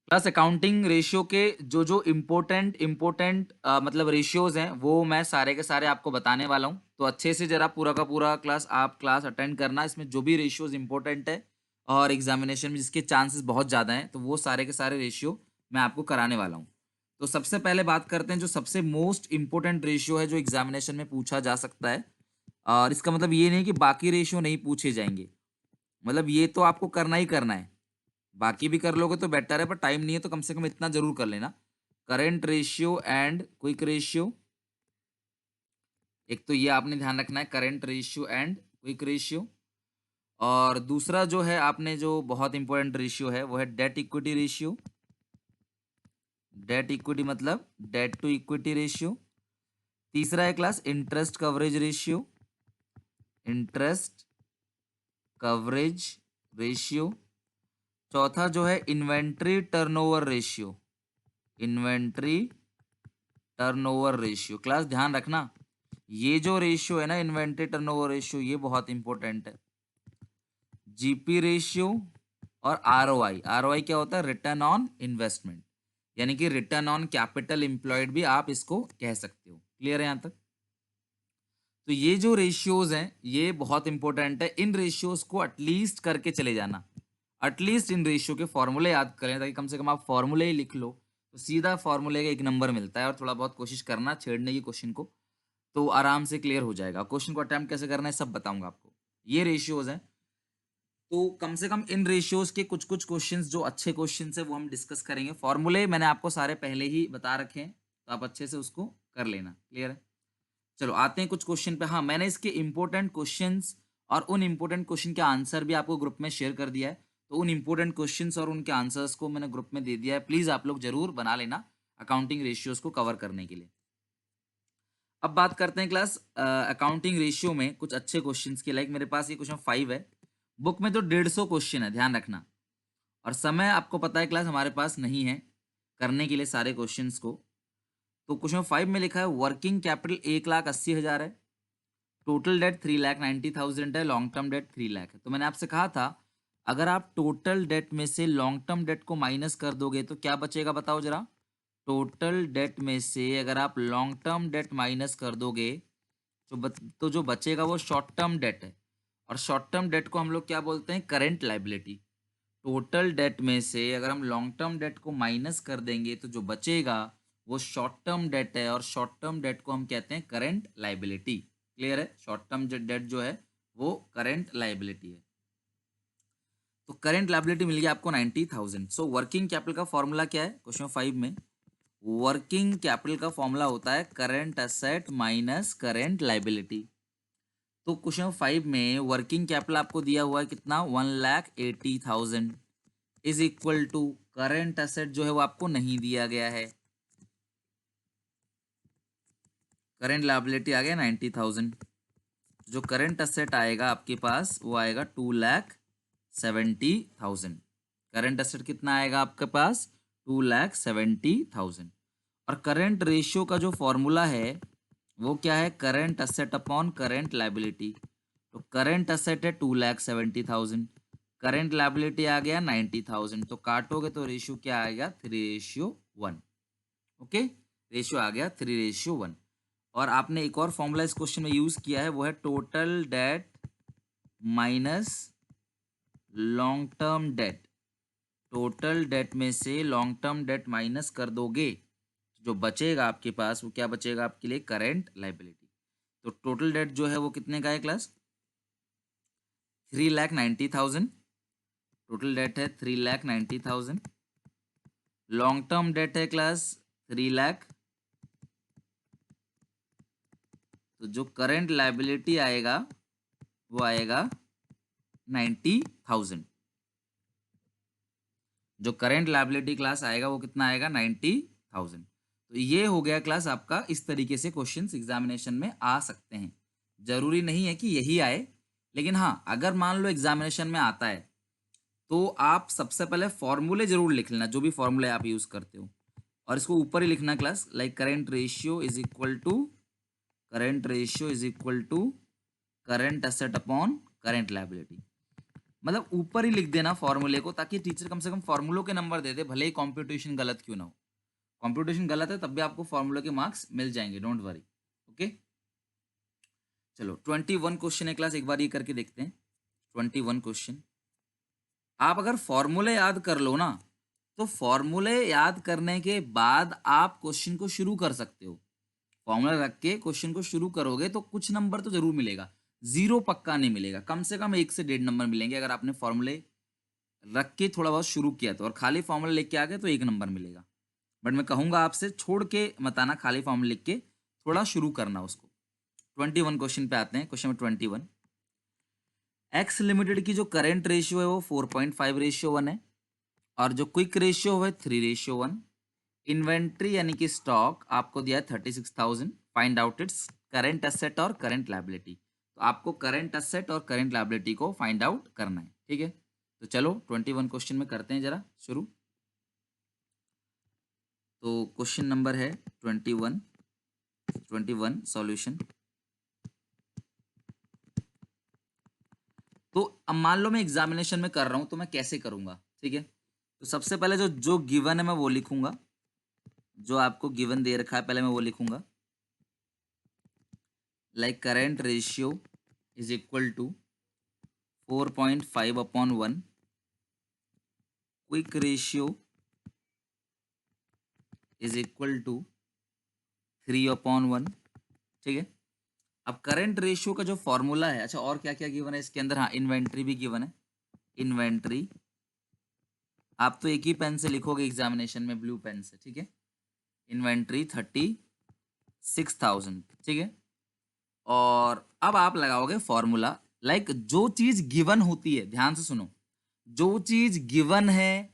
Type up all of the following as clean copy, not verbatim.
Plus accounting ratio के जो जो इम्पोर्टेंट मतलब रेशियोज हैं वो मैं सारे के सारे आपको बताने वाला हूँ। तो अच्छे से जरा पूरा का पूरा क्लास अटेंड करना। इसमें जो भी रेशियोज इंपॉर्टेंट है और एग्जामिनेशन में जिसके चांसेस बहुत ज़्यादा हैं तो वो सारे के सारे रेशियो मैं आपको कराने वाला हूँ। तो सबसे पहले बात करते हैं जो सबसे मोस्ट इम्पोर्टेंट रेशियो है जो एग्जामिनेशन में पूछा जा सकता है। और इसका मतलब ये नहीं कि बाकी रेशियो नहीं पूछे जाएंगे, मतलब ये तो आपको करना ही करना है। बाकी भी कर लोगे तो बेटर है, पर टाइम नहीं है तो कम से कम इतना जरूर कर लेना। Current ratio and quick ratio, एक तो ये आपने ध्यान रखना है, current ratio and quick ratio. और दूसरा जो है आपने जो बहुत इंपॉर्टेंट रेशियो है वो है date equity ratio. Debt equity मतलब डेट टू इक्विटी रेशियो। तीसरा है class interest coverage ratio, interest coverage ratio. चौथा जो है inventory turnover ratio, inventory turnover ratio. Class ध्यान रखना, ये जो रेशियो है ना इन्वेंट्री टर्नओवर रेशियो, ये बहुत इंपॉर्टेंट है। जीपी रेशियो और आरओआई। आरओआई क्या होता है? रिटर्न ऑन इन्वेस्टमेंट, यानी कि रिटर्न ऑन कैपिटल एम्प्लॉयड भी आप इसको कह सकते हो। क्लियर है यहाँ तक? तो ये जो रेशियोज हैं ये बहुत इंपॉर्टेंट है। इन रेशियोज को एटलीस्ट करके चले जाना, एटलीस्ट इन रेशियो के फॉर्मूले याद करें, ताकि कम से कम आप फॉर्मूले ही लिख लो तो सीधा फॉर्मूले का 1 नंबर मिलता है। और थोड़ा बहुत कोशिश करना छेड़ने की क्वेश्चन को, तो आराम से क्लियर हो जाएगा। क्वेश्चन को अटेम्प्ट कैसे करना है सब बताऊंगा आपको। ये रेशियोज हैं, तो कम से कम इन रेशियोज के कुछ कुछ क्वेश्चंस जो अच्छे क्वेश्चंस है वो हम डिस्कस करेंगे। फॉर्मूले मैंने आपको सारे पहले ही बता रखे हैं, तो आप अच्छे से उसको कर लेना। क्लियर है? चलो आते हैं कुछ क्वेश्चन पे। हाँ, मैंने इसके इंपॉर्टेंट क्वेश्चंस और उन इंपॉर्टेंट क्वेश्चन के आंसर भी आपको ग्रुप में शेयर कर दिया है। तो उन इंपॉर्टेंट क्वेश्चंस और उनके आंसर्स को मैंने ग्रुप में दे दिया है, प्लीज आप लोग जरूर बना लेना अकाउंटिंग रेशियोज को कवर करने के लिए। अब बात करते हैं क्लास अकाउंटिंग रेशियो में कुछ अच्छे क्वेश्चंस की। लाइक मेरे पास ये क्वेश्चन 5 है, बुक में तो 150 क्वेश्चन है, ध्यान रखना। और समय आपको पता है क्लास हमारे पास नहीं है करने के लिए सारे क्वेश्चंस को। तो क्वेश्चन 5 में लिखा है वर्किंग कैपिटल 1,80,000 है, टोटल डेट 3,90,000 है, लॉन्ग टर्म डेट 3 लाख है। तो मैंने आपसे कहा था अगर आप टोटल डेट में से लॉन्ग टर्म डेट को माइनस कर दोगे तो क्या बचेगा, बताओ जरा। टोटल डेट में से अगर आप लॉन्ग टर्म डेट माइनस कर दोगे तो जो बचेगा वो शॉर्ट टर्म डेट है। और शॉर्ट टर्म डेट को हम लोग क्या बोलते हैं? Current liability. टोटल डेट में से अगर हम लॉन्ग टर्म डेट को माइनस कर देंगे तो जो बचेगा वो शॉर्ट टर्म डेट है, और शॉर्ट टर्म डेट को हम कहते हैं करेंट लाइबिलिटी। क्लियर है? शॉर्ट टर्म डेट जो है वो करेंट लाइबिलिटी है। तो करेंट लाइबिलिटी मिल गया आपको 90,000। सो वर्किंग कैपिटल का फॉर्मूला क्या है क्वेश्चन 5 में? वर्किंग कैपिटल का फॉर्मूला होता है current asset minus current liability. तो क्वेश्चन 5 में वर्किंग कैपिटल आपको दिया हुआ है कितना? 1,80,000 is equal to current asset जो है वो आपको नहीं दिया गया है। करेंट लायबिलिटी आ गया 90,000। जो करेंट असेट आएगा आपके पास वो आएगा 2,70,000। करेंट असेट कितना आएगा आपके पास? 2,70,000। और करेंट रेशियो का जो फॉर्मूला है वो क्या है? Current asset upon current liability. तो करेंट असेट है 2,70,000, करेंट लायबिलिटी आ गया 90,000, तो काटोगे तो रेशियो क्या आएगा? 3:1। ओके, रेशियो आ गया 3:1। और आपने एक और फॉर्मूला इस क्वेश्चन में यूज किया है, वो है total date minus long term debt. Total date में से लॉन्ग टर्म डेट माइनस कर दोगे जो बचेगा आपके पास वो क्या बचेगा आपके लिए? Current liability. तो टोटल डेट जो है वो कितने का है क्लास? 3,90,000। टोटल डेट है 3,90,000। लॉन्ग टर्म डेट है क्लास 3 लाख। तो जो करेंट लाइबिलिटी आएगा वो आएगा 90,000। जो करेंट लायबिलिटी क्लास आएगा वो कितना आएगा? 90,000। तो ये हो गया क्लास आपका। इस तरीके से क्वेश्चंस एग्जामिनेशन में आ सकते हैं। जरूरी नहीं है कि यही आए, लेकिन हाँ अगर मान लो एग्जामिनेशन में आता है तो आप सबसे पहले फॉर्मूले जरूर लिख लेना, जो भी फॉर्मूले आप यूज करते हो, और इसको ऊपर ही लिखना class. Like current ratio is equal to current ratio is equal to current asset upon current liability. मतलब ऊपर ही लिख देना फॉर्मूले को, ताकि टीचर कम से कम फॉर्मूलों के नंबर दे दे, भले ही कॉम्पिटिशन गलत क्यों ना हो। कॉम्पिटिशन गलत है तब भी आपको फॉर्मूले के मार्क्स मिल जाएंगे, डोंट वरी। ओके, चलो 21 क्वेश्चन है क्लास, एक बार ये करके देखते हैं। 21 क्वेश्चन, आप अगर फॉर्मूले याद कर लो ना, तो फॉर्मूले याद करने के बाद आप क्वेश्चन को शुरू कर सकते हो। फॉर्मूला रख के क्वेश्चन को शुरू करोगे तो कुछ नंबर तो जरूर मिलेगा, जीरो पक्का नहीं मिलेगा, कम से कम 1 से 1.5 नंबर मिलेंगे अगर आपने फॉर्मूले रख के थोड़ा बहुत शुरू किया तो। और खाली फॉर्मूला लिख के आ गए तो 1 नंबर मिलेगा। बट मैं कहूंगा आपसे छोड़ के मत आना, खाली फॉर्मूला लिख के थोड़ा शुरू करना उसको। 21 क्वेश्चन पे आते हैं। क्वेश्चन नंबर 21, एक्स लिमिटेड की जो करेंट रेशियो है वो 4.5:1 है, और जो क्विक रेशियो है 3:1। इन्वेंट्री यानी कि स्टॉक आपको दिया है 36,000। Find out it's current asset और करेंट लायबिलिटी। तो आपको करेंट एसेट और करेंट लायबिलिटी को फाइंड आउट करना है, ठीक है। तो चलो 21 क्वेश्चन में करते हैं जरा शुरू। तो क्वेश्चन नंबर है 21 सॉल्यूशन। तो अब मान लो मैं एग्जामिनेशन में कर रहा हूं तो मैं कैसे करूंगा, ठीक है। तो सबसे पहले जो जो गिवन है मैं वो लिखूंगा, जो आपको गिवन दे रखा है पहले मैं वो लिखूंगा। Like current ratio is equal to 4.5/1, quick ratio is equal to 3/1, ठीक है। अब करंट रेशियो का जो फॉर्मूला है, अच्छा और क्या क्या गिवन है इसके अंदर, हाँ इन्वेंट्री भी गिवन है। इन्वेंट्री आप तो एक ही पेन से लिखोगे एग्जामिनेशन में, ब्लू पेन से, ठीक है। इन्वेंट्री 36,000, ठीक है। और अब आप लगाओगे फॉर्मूला। लाइक जो चीज गिवन होती है, ध्यान से सुनो, जो चीज गिवन है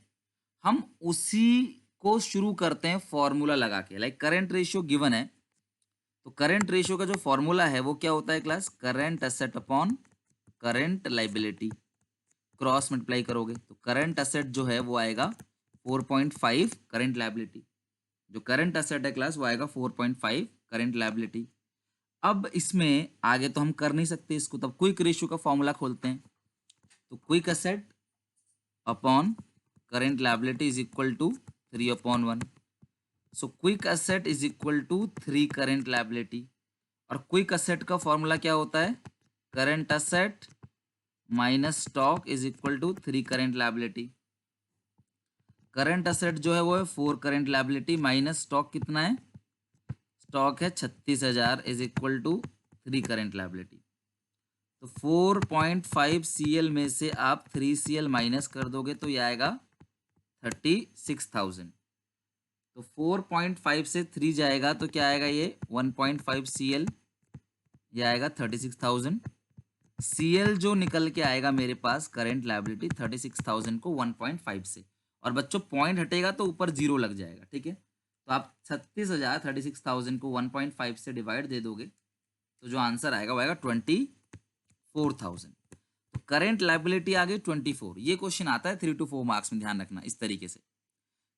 हम उसी को शुरू करते हैं फॉर्मूला लगा के। लाइक करंट रेशियो गिवन है, तो करंट रेशियो का जो फॉर्मूला है वो क्या होता है class, current asset upon current liability, cross multiply करोगे तो करंट एसेट जो है वो आएगा 4.5 करंट लाइबिलिटी। जो करंट एसेट है क्लास वो आएगा 4.5 करंट लाइबिलिटी। अब इसमें आगे तो हम कर नहीं सकते इसको, तब क्विक रेशियो का फॉर्मूला खोलते हैं। तो quick asset upon current liability is equal to 3/1। So quick asset is equal to 3 current liability. और क्विक एसेट का फॉर्मूला क्या होता है, current asset minus stock is equal to 3 current liability. Current asset जो है वो है 4 करंट लायबिलिटी माइनस स्टॉक कितना है, स्टॉक है 36,000 is equal to 3 current liability. तो 4.5 CL में से आप 3 CL माइनस कर दोगे तो ये आएगा 36,000। तो 4.5 से 3 जाएगा तो क्या आएगा, ये 1.5 CL, ये आएगा 36,000। CL जो निकल के आएगा मेरे पास करंट लायबिलिटी 36,000 को 1.5 से, और बच्चों पॉइंट हटेगा तो ऊपर जीरो लग जाएगा, ठीक है। तो आप 36,000 36,000 को 1.5 से डिवाइड दे दोगे तो जो आंसर आएगा वो आएगा 24,000। तो करेंट लायबिलिटी आ गई 24। ये क्वेश्चन आता है 3 to 4 मार्क्स में, ध्यान रखना इस तरीके से।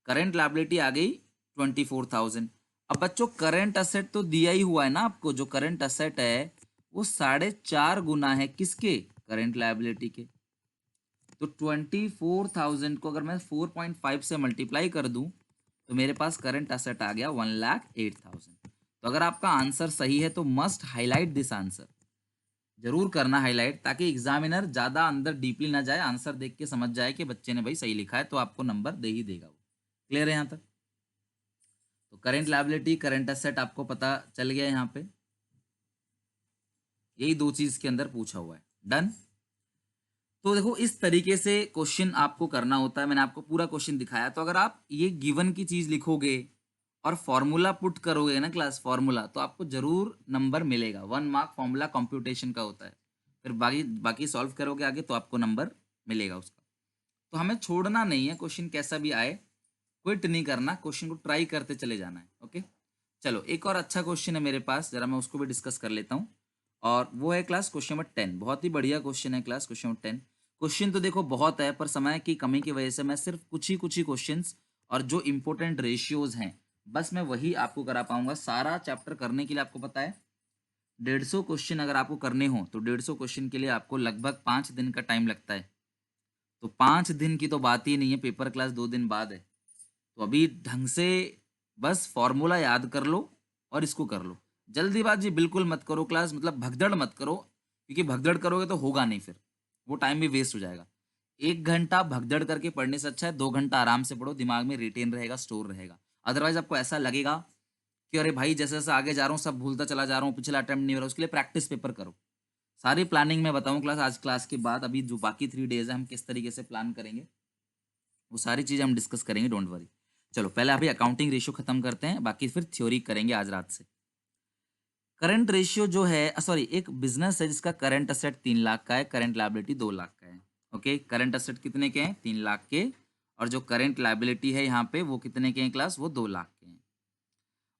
करेंट लायबिलिटी आ गई 24,000। अब बच्चों करंट असेट तो दिया ही हुआ है ना आपको, जो करंट असेट है वो 4.5 गुना है किसके, करंट लायबिलिटी के। तो 24,000 को अगर मैं 4.5 से मल्टीप्लाई कर दूं तो मेरे पास करंट असेट आ गया 1,08,000। तो अगर आपका आंसर सही है तो मस्ट हाईलाइट दिस आंसर, जरूर करना हाईलाइट, ताकि एग्जामिनर ज्यादा अंदर डीपली ना जाए, आंसर देख के समझ जाए कि बच्चे ने भाई सही लिखा है, तो आपको नंबर दे ही देगा वो। क्लियर है यहाँ तक। तो करंट लायबिलिटी करंट एसेट आपको पता चल गया यहाँ पे, यही दो चीज के अंदर पूछा हुआ है। डन। तो देखो इस तरीके से क्वेश्चन आपको करना होता है, मैंने आपको पूरा क्वेश्चन दिखाया। तो अगर आप ये गिवन की चीज लिखोगे और फॉर्मूला पुट करोगे ना क्लास, फॉर्मूला, तो आपको जरूर नंबर मिलेगा। 1 मार्क फॉर्मूला कंप्यूटेशन का होता है, फिर बाकी बाकी सॉल्व करोगे आगे तो आपको नंबर मिलेगा उसका। तो हमें छोड़ना नहीं है, क्वेश्चन कैसा भी आए क्विट नहीं करना, क्वेश्चन को ट्राई करते चले जाना है। ओके, चलो एक और अच्छा क्वेश्चन है मेरे पास, जरा मैं उसको भी डिस्कस कर लेता हूँ। और वो है क्लास क्वेश्चन नंबर 10। बहुत ही बढ़िया क्वेश्चन है क्लास क्वेश्चन नंबर 10। क्वेश्चन तो देखो बहुत है, पर समय की कमी की वजह से मैं सिर्फ कुछ ही क्वेश्चंस और जो इंपॉर्टेंट रेशियोज हैं बस मैं वही आपको करा पाऊंगा। सारा चैप्टर करने के लिए आपको पता है 150 क्वेश्चन अगर आपको करने हो तो 150 क्वेश्चन के लिए आपको लगभग 5 दिन का टाइम लगता है। तो 5 दिन की तो बात ही नहीं है, पेपर क्लास 2 दिन बाद है। तो अभी ढंग से बस फॉर्मूला याद कर लो और इसको कर लो। जल्दीबाजी बिल्कुल मत करो क्लास, मतलब भगदड़ मत करो, क्योंकि भगदड़ करोगे तो होगा नहीं, फिर वो टाइम भी वेस्ट हो जाएगा। 1 घंटा भगदड़ करके पढ़ने से अच्छा है 2 घंटा आराम से पढ़ो, दिमाग में रिटेन रहेगा, स्टोर रहेगा। अदरवाइज आपको ऐसा लगेगा कि अरे भाई जैसे जैसे आगे जा रहा हूँ सब भूलता चला जा रहा हूँ, पिछला अटेम्प्ट नहीं हो रहा। उसके लिए प्रैक्टिस पेपर करो। सारी प्लानिंग मैं बताऊँ क्लास, आज क्लास के बाद अभी जो बाकी 3 डेज है हम किस तरीके से प्लान करेंगे, वो सारी चीज़ें हम डिस्कस करेंगे, डोंट वरी। चलो पहले अभी अकाउंटिंग रेशियो खत्म करते हैं, बाकी फिर थ्योरी करेंगे आज रात से। करंट रेशियो जो है, सॉरी, एक बिजनेस है जिसका करंट असेट 3 लाख का है, करंट लायबिलिटी 2 लाख का है। ओके, करंट असेट कितने के हैं? 3 लाख के। और जो करंट लायबिलिटी है यहाँ पे वो कितने के हैं क्लास? वो 2 लाख के हैं।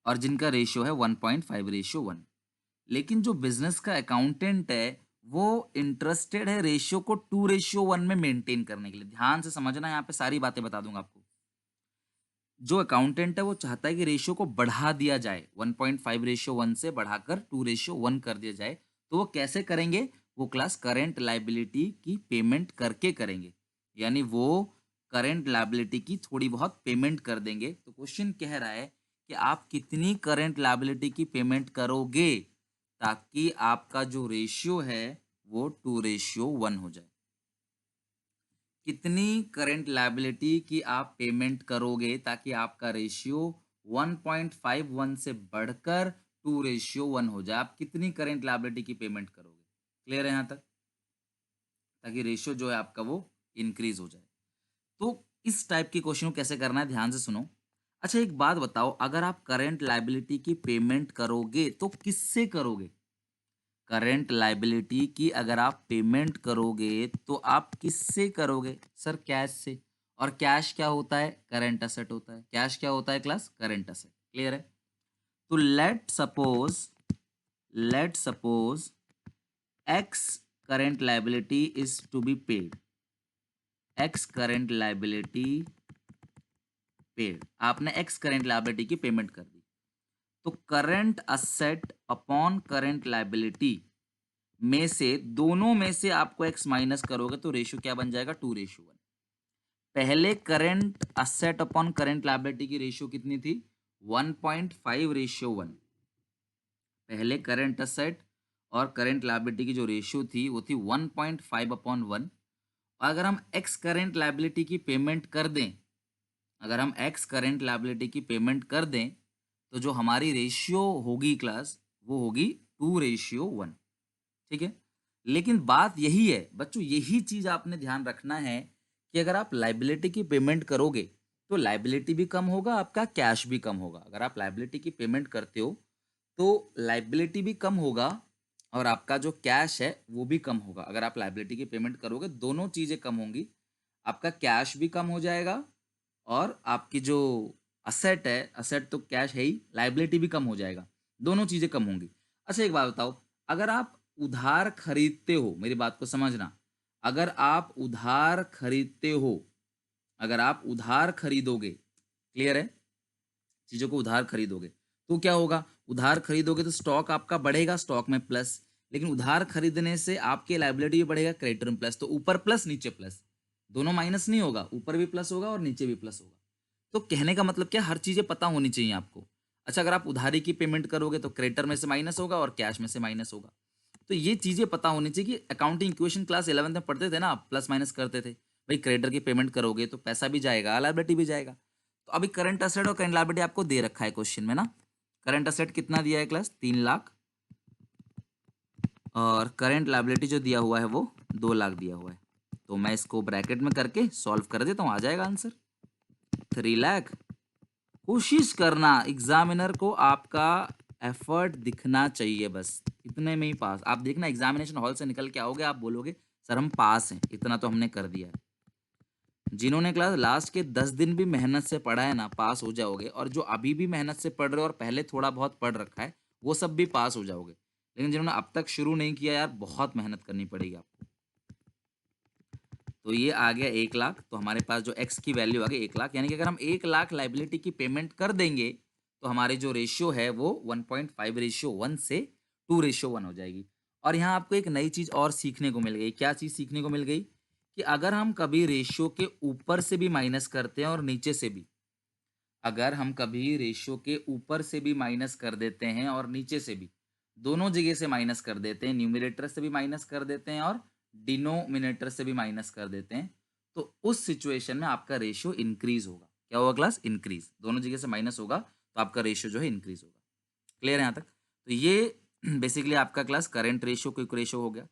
और जिनका रेशियो है 1.5:1। लेकिन जो बिजनेस का अकाउंटेंट है वो इंटरेस्टेड है रेशियो को 2:1 में मेंटेन करने के लिए। ध्यान से समझना, यहाँ पे सारी बातें बता दूंगा आपको। जो अकाउंटेंट है वो चाहता है कि रेशियो को बढ़ा दिया जाए, 1.5:1 से बढ़ाकर 2:1 कर दिया जाए। तो वो कैसे करेंगे? वो क्लास करंट लायबिलिटी की पेमेंट करके करेंगे, यानी वो करंट लायबिलिटी की थोड़ी बहुत पेमेंट कर देंगे। तो क्वेश्चन कह रहा है कि आप कितनी करंट लायबिलिटी की पेमेंट करोगे ताकि आपका जो रेशियो है वो 2:1 हो जाए। कितनी करंट लायबिलिटी की आप पेमेंट करोगे ताकि आपका रेशियो 1.51 से बढ़कर 2:1 हो जाए? आप कितनी करंट लायबिलिटी की पेमेंट करोगे? क्लियर है यहाँ तक? ताकि रेशियो जो है आपका वो इंक्रीज हो जाए। तो इस टाइप की क्वेश्चन को कैसे करना है, ध्यान से सुनो। अच्छा एक बात बताओ, अगर आप करंट लायबिलिटी की पेमेंट करोगे तो किससे करोगे? करंट लायबिलिटी की अगर आप पेमेंट करोगे तो आप किससे करोगे? सर कैश से। और कैश क्या होता है? करंट असेट होता है। कैश क्या होता है क्लास? Current asset. क्लियर है? तो let suppose X current liability is to be paid. X current liability paid, आपने एक्स करंट लायबिलिटी की पेमेंट कर दी। तो current asset upon current liability में से, दोनों में से आपको एक्स माइनस करोगे तो रेशियो क्या बन जाएगा? 2:1। पहले current asset upon current liability की रेशियो कितनी थी? 1.5:1। पहले करंट असेट और करंट लायबिलिटी की जो रेशियो थी वो थी 1.5/1। अगर हम एक्स करंट लायबिलिटी की पेमेंट कर दें, अगर हम एक्स करंट लायबिलिटी की पेमेंट कर दें तो जो हमारी रेशियो होगी क्लास, वो होगी 2:1। ठीक है? लेकिन बात यही है बच्चों, यही चीज आपने ध्यान रखना है कि अगर आप लाइबिलिटी की पेमेंट करोगे तो लाइबिलिटी भी कम होगा, आपका कैश भी कम होगा। अगर आप लाइबिलिटी की पेमेंट करते हो तो लाइबिलिटी भी कम होगा और आपका जो कैश है वो भी कम होगा। अगर आप लाइबिलिटी की पेमेंट करोगे दोनों चीजें कम होंगी, आपका कैश भी कम हो जाएगा और आपकी जो असेट है, असेट तो कैश है ही, लाइबिलिटी भी कम हो जाएगा, दोनों चीजें कम होंगी। अच्छा एक बात बताओ, अगर आप उधार खरीदते हो, मेरी बात को समझना, अगर आप उधार खरीदते हो, अगर आप उधार खरीदोगे, क्लियर है, चीजों को उधार खरीदोगे तो क्या होगा? उधार खरीदोगे तो स्टॉक आपका बढ़ेगा, स्टॉक में प्लस। लेकिन उधार खरीदने से आपके लाइबिलिटी भी बढ़ेगा, क्रेडिटर में प्लस। तो ऊपर प्लस नीचे प्लस, दोनों माइनस नहीं होगा, ऊपर भी प्लस होगा और नीचे भी प्लस होगा। तो कहने का मतलब क्या, हर चीजें पता होनी चाहिए आपको। अच्छा अगर आप उधारी की पेमेंट करोगे तो क्रेडिटर में से माइनस होगा और कैश में से माइनस होगा। तो ये चीजें पता होनी चाहिए कि अकाउंटिंग इक्वेशन क्लास 11th में पढ़ते थे ना, आप प्लस माइनस करते थे। भाई क्रेडिटर की पेमेंट करोगे तो पैसा भी जाएगा, लायबिलिटी भी जाएगा। तो अभी करंट असेट और करंट लायबिलिटी आपको दे रखा है क्वेश्चन में ना। करंट असेट कितना दिया है क्लास? 3 लाख। और करंट लायबिलिटी जो दिया हुआ है वो 2 लाख दिया हुआ है। तो मैं इसको ब्रैकेट में करके सॉल्व कर देता हूँ, आ जाएगा आंसर 3 लाख। कोशिश करना एग्जामिनर को आपका एफर्ट दिखना चाहिए, बस इतने में ही पास। आप देखना एग्जामिनेशन हॉल से निकल के आओगे, आप बोलोगे सर हम पास हैं, इतना तो हमने कर दिया है। जिन्होंने क्लास लास्ट के 10 दिन भी मेहनत से पढ़ा है ना, पास हो जाओगे। और जो अभी भी मेहनत से पढ़ रहे हो और पहले थोड़ा बहुत पढ़ रखा है, वो सब भी पास हो जाओगे। लेकिन जिन्होंने अब तक शुरू नहीं किया यार, बहुत मेहनत करनी पड़ेगी आपको। तो ये आ गया 1 लाख। तो हमारे पास जो एक्स की वैल्यू आ गई 1 लाख, यानी कि अगर हम 1 लाख लाइबिलिटी की पेमेंट कर देंगे तो हमारी जो रेशियो है वो 1.5:1 से 2:1 हो जाएगी। और यहाँ आपको एक नई चीज और सीखने को मिल गई। क्या चीज सीखने को मिल गई? कि अगर हम कभी रेशियो के ऊपर से भी माइनस करते हैं और नीचे से भी, अगर हम कभी रेशियो के ऊपर से भी माइनस कर देते हैं और नीचे से भी, दोनों जगह से माइनस कर देते हैं, न्यूमरेटर से भी माइनस कर देते हैं और डिनोमिनेटर से भी माइनस कर देते हैं, तो उस सिचुएशन में आपका रेशियो इंक्रीज होगा। क्या होगा क्लास? इंक्रीज। दोनों जगह से माइनस होगा तो आपका रेशियो जो है इंक्रीज होगा। क्लियर है यहाँ तक? तो ये बेसिकली आपका class current ratio, quick ratio हो गया।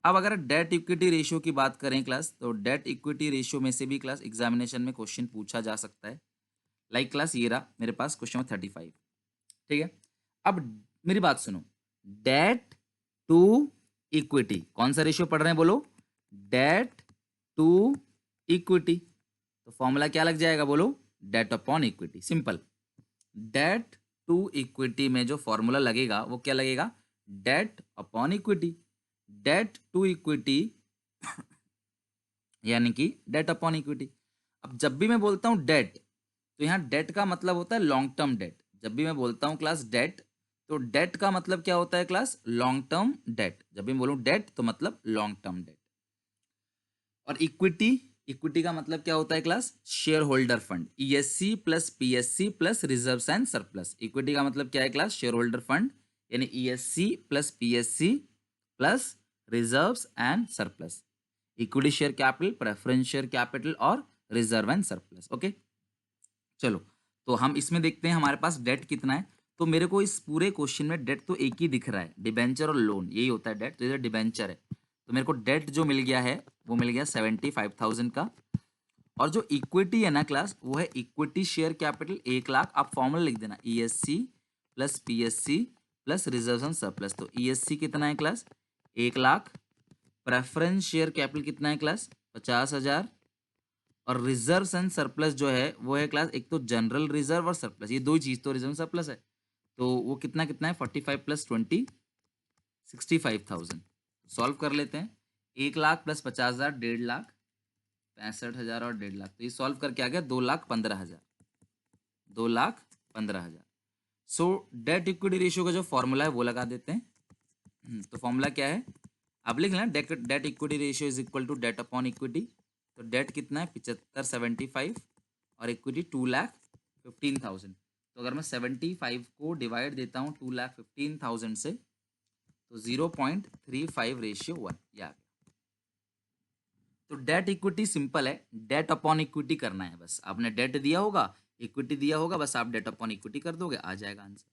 अब अगर डेट इक्विटी रेशियो की बात करें क्लास, तो डेट इक्विटी रेशियो में से भी क्लास एग्जामिनेशन में क्वेश्चन पूछा जा सकता है। लाइक क्लास ये रहा मेरे पास क्वेश्चन नंबर 35। ठीक है, अब मेरी बात सुनो। डेट टू इक्विटी, कौन सा रेशियो पढ़ रहे हैं बोलो? Debt to equity. तो फॉर्मूला क्या लग जाएगा बोलो? Debt upon equity. Simple. Debt to equity में जो फॉर्मूला लगेगा वो क्या लगेगा? Debt upon equity. Debt to equity यानी कि डेट अपॉन इक्विटी। अब जब भी मैं बोलता हूं डेट, तो यहाँ डेट का मतलब होता है लॉन्ग टर्म डेट। जब भी मैं बोलता हूँ क्लास डेट, तो डेट का मतलब क्या होता है क्लास? Long term debt. जब भी मैं बोलूँ डेट तो मतलब लॉन्ग टर्म डेट। और इक्विटी, इक्विटी का मतलब क्या होता है class? Share holder fund. ESC plus PSC plus reserves and surplus. Equity का मतलब क्या है क्लास? शेयर होल्डर फंड, यानी ESC plus PSC plus reserves and surplus. Equity share capital, preference share capital और रिजर्व एंड सरप्लस। ओके, चलो तो हम इसमें देखते हैं हमारे पास डेट कितना है। तो मेरे को इस पूरे क्वेश्चन में डेट तो एक ही दिख रहा है, डिबेंचर और लोन, यही होता है डेट। तो इधर डिबेंचर है, तो मेरे को डेट जो मिल गया है वो मिल गया 75,000 का। और जो इक्विटी है ना क्लास, वो है इक्विटी शेयर कैपिटल 1,00,000। आप फॉर्मूला लिख देना, ESC plus PSC plus reserve and surplus. तो ईएससी कितना है क्लास? 1,00,000। प्रेफरेंस शेयर कैपिटल कितना है क्लास? 50,000। और रिजर्व एंड सरप्लस जो है वो है क्लास, एक तो जनरल रिजर्व और सरप्लस, ये दो ही चीज तो रिजर्व सरप्लस है। तो वो कितना कितना है? 45 प्लस 20, 65,000। सॉल्व कर लेते हैं। 1,00,000 प्लस 50,000, 1,50,000, 65,000 और 1,50,000। तो ये सॉल्व करके आ गया 2,15,000, 2,15,000। सो डेट इक्विटी रेशियो का जो फॉर्मूला है वो लगा देते हैं। तो फॉर्मूला क्या है? अब लिख लेना, debt equity ratio is equal to debt upon equity. तो डेट कितना है? 75,75 और इक्विटी 2,15,000। तो अगर मैं 75 को डिवाइड देता हूँ 2,15,000 से, तो 0.35 रेशियो 1, ये आ गया। तो डेट इक्विटी सिंपल है, डेट अपॉन इक्विटी करना है बस। आपने डेट दिया होगा, इक्विटी दिया होगा, बस आप डेट अपॉन इक्विटी कर दोगे, आ जाएगा आंसर।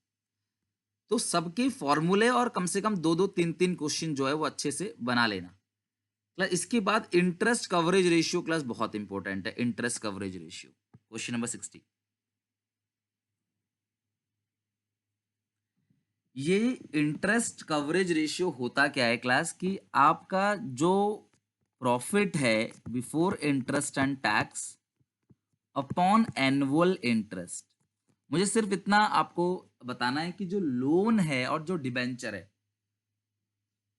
तो सबके फॉर्मूले और कम से कम 2-2 3-3 क्वेश्चन जो है वो अच्छे से बना लेना। क्लास इसके बाद इंटरेस्ट कवरेज रेशियो क्लास बहुत इंपॉर्टेंट है। Interest coverage ratio, question number 60। ये इंटरेस्ट कवरेज रेशियो होता क्या है क्लास? कि आपका जो प्रॉफिट है before interest and tax upon annual interest. मुझे सिर्फ इतना आपको बताना है कि जो लोन है और जो डिबेंचर है,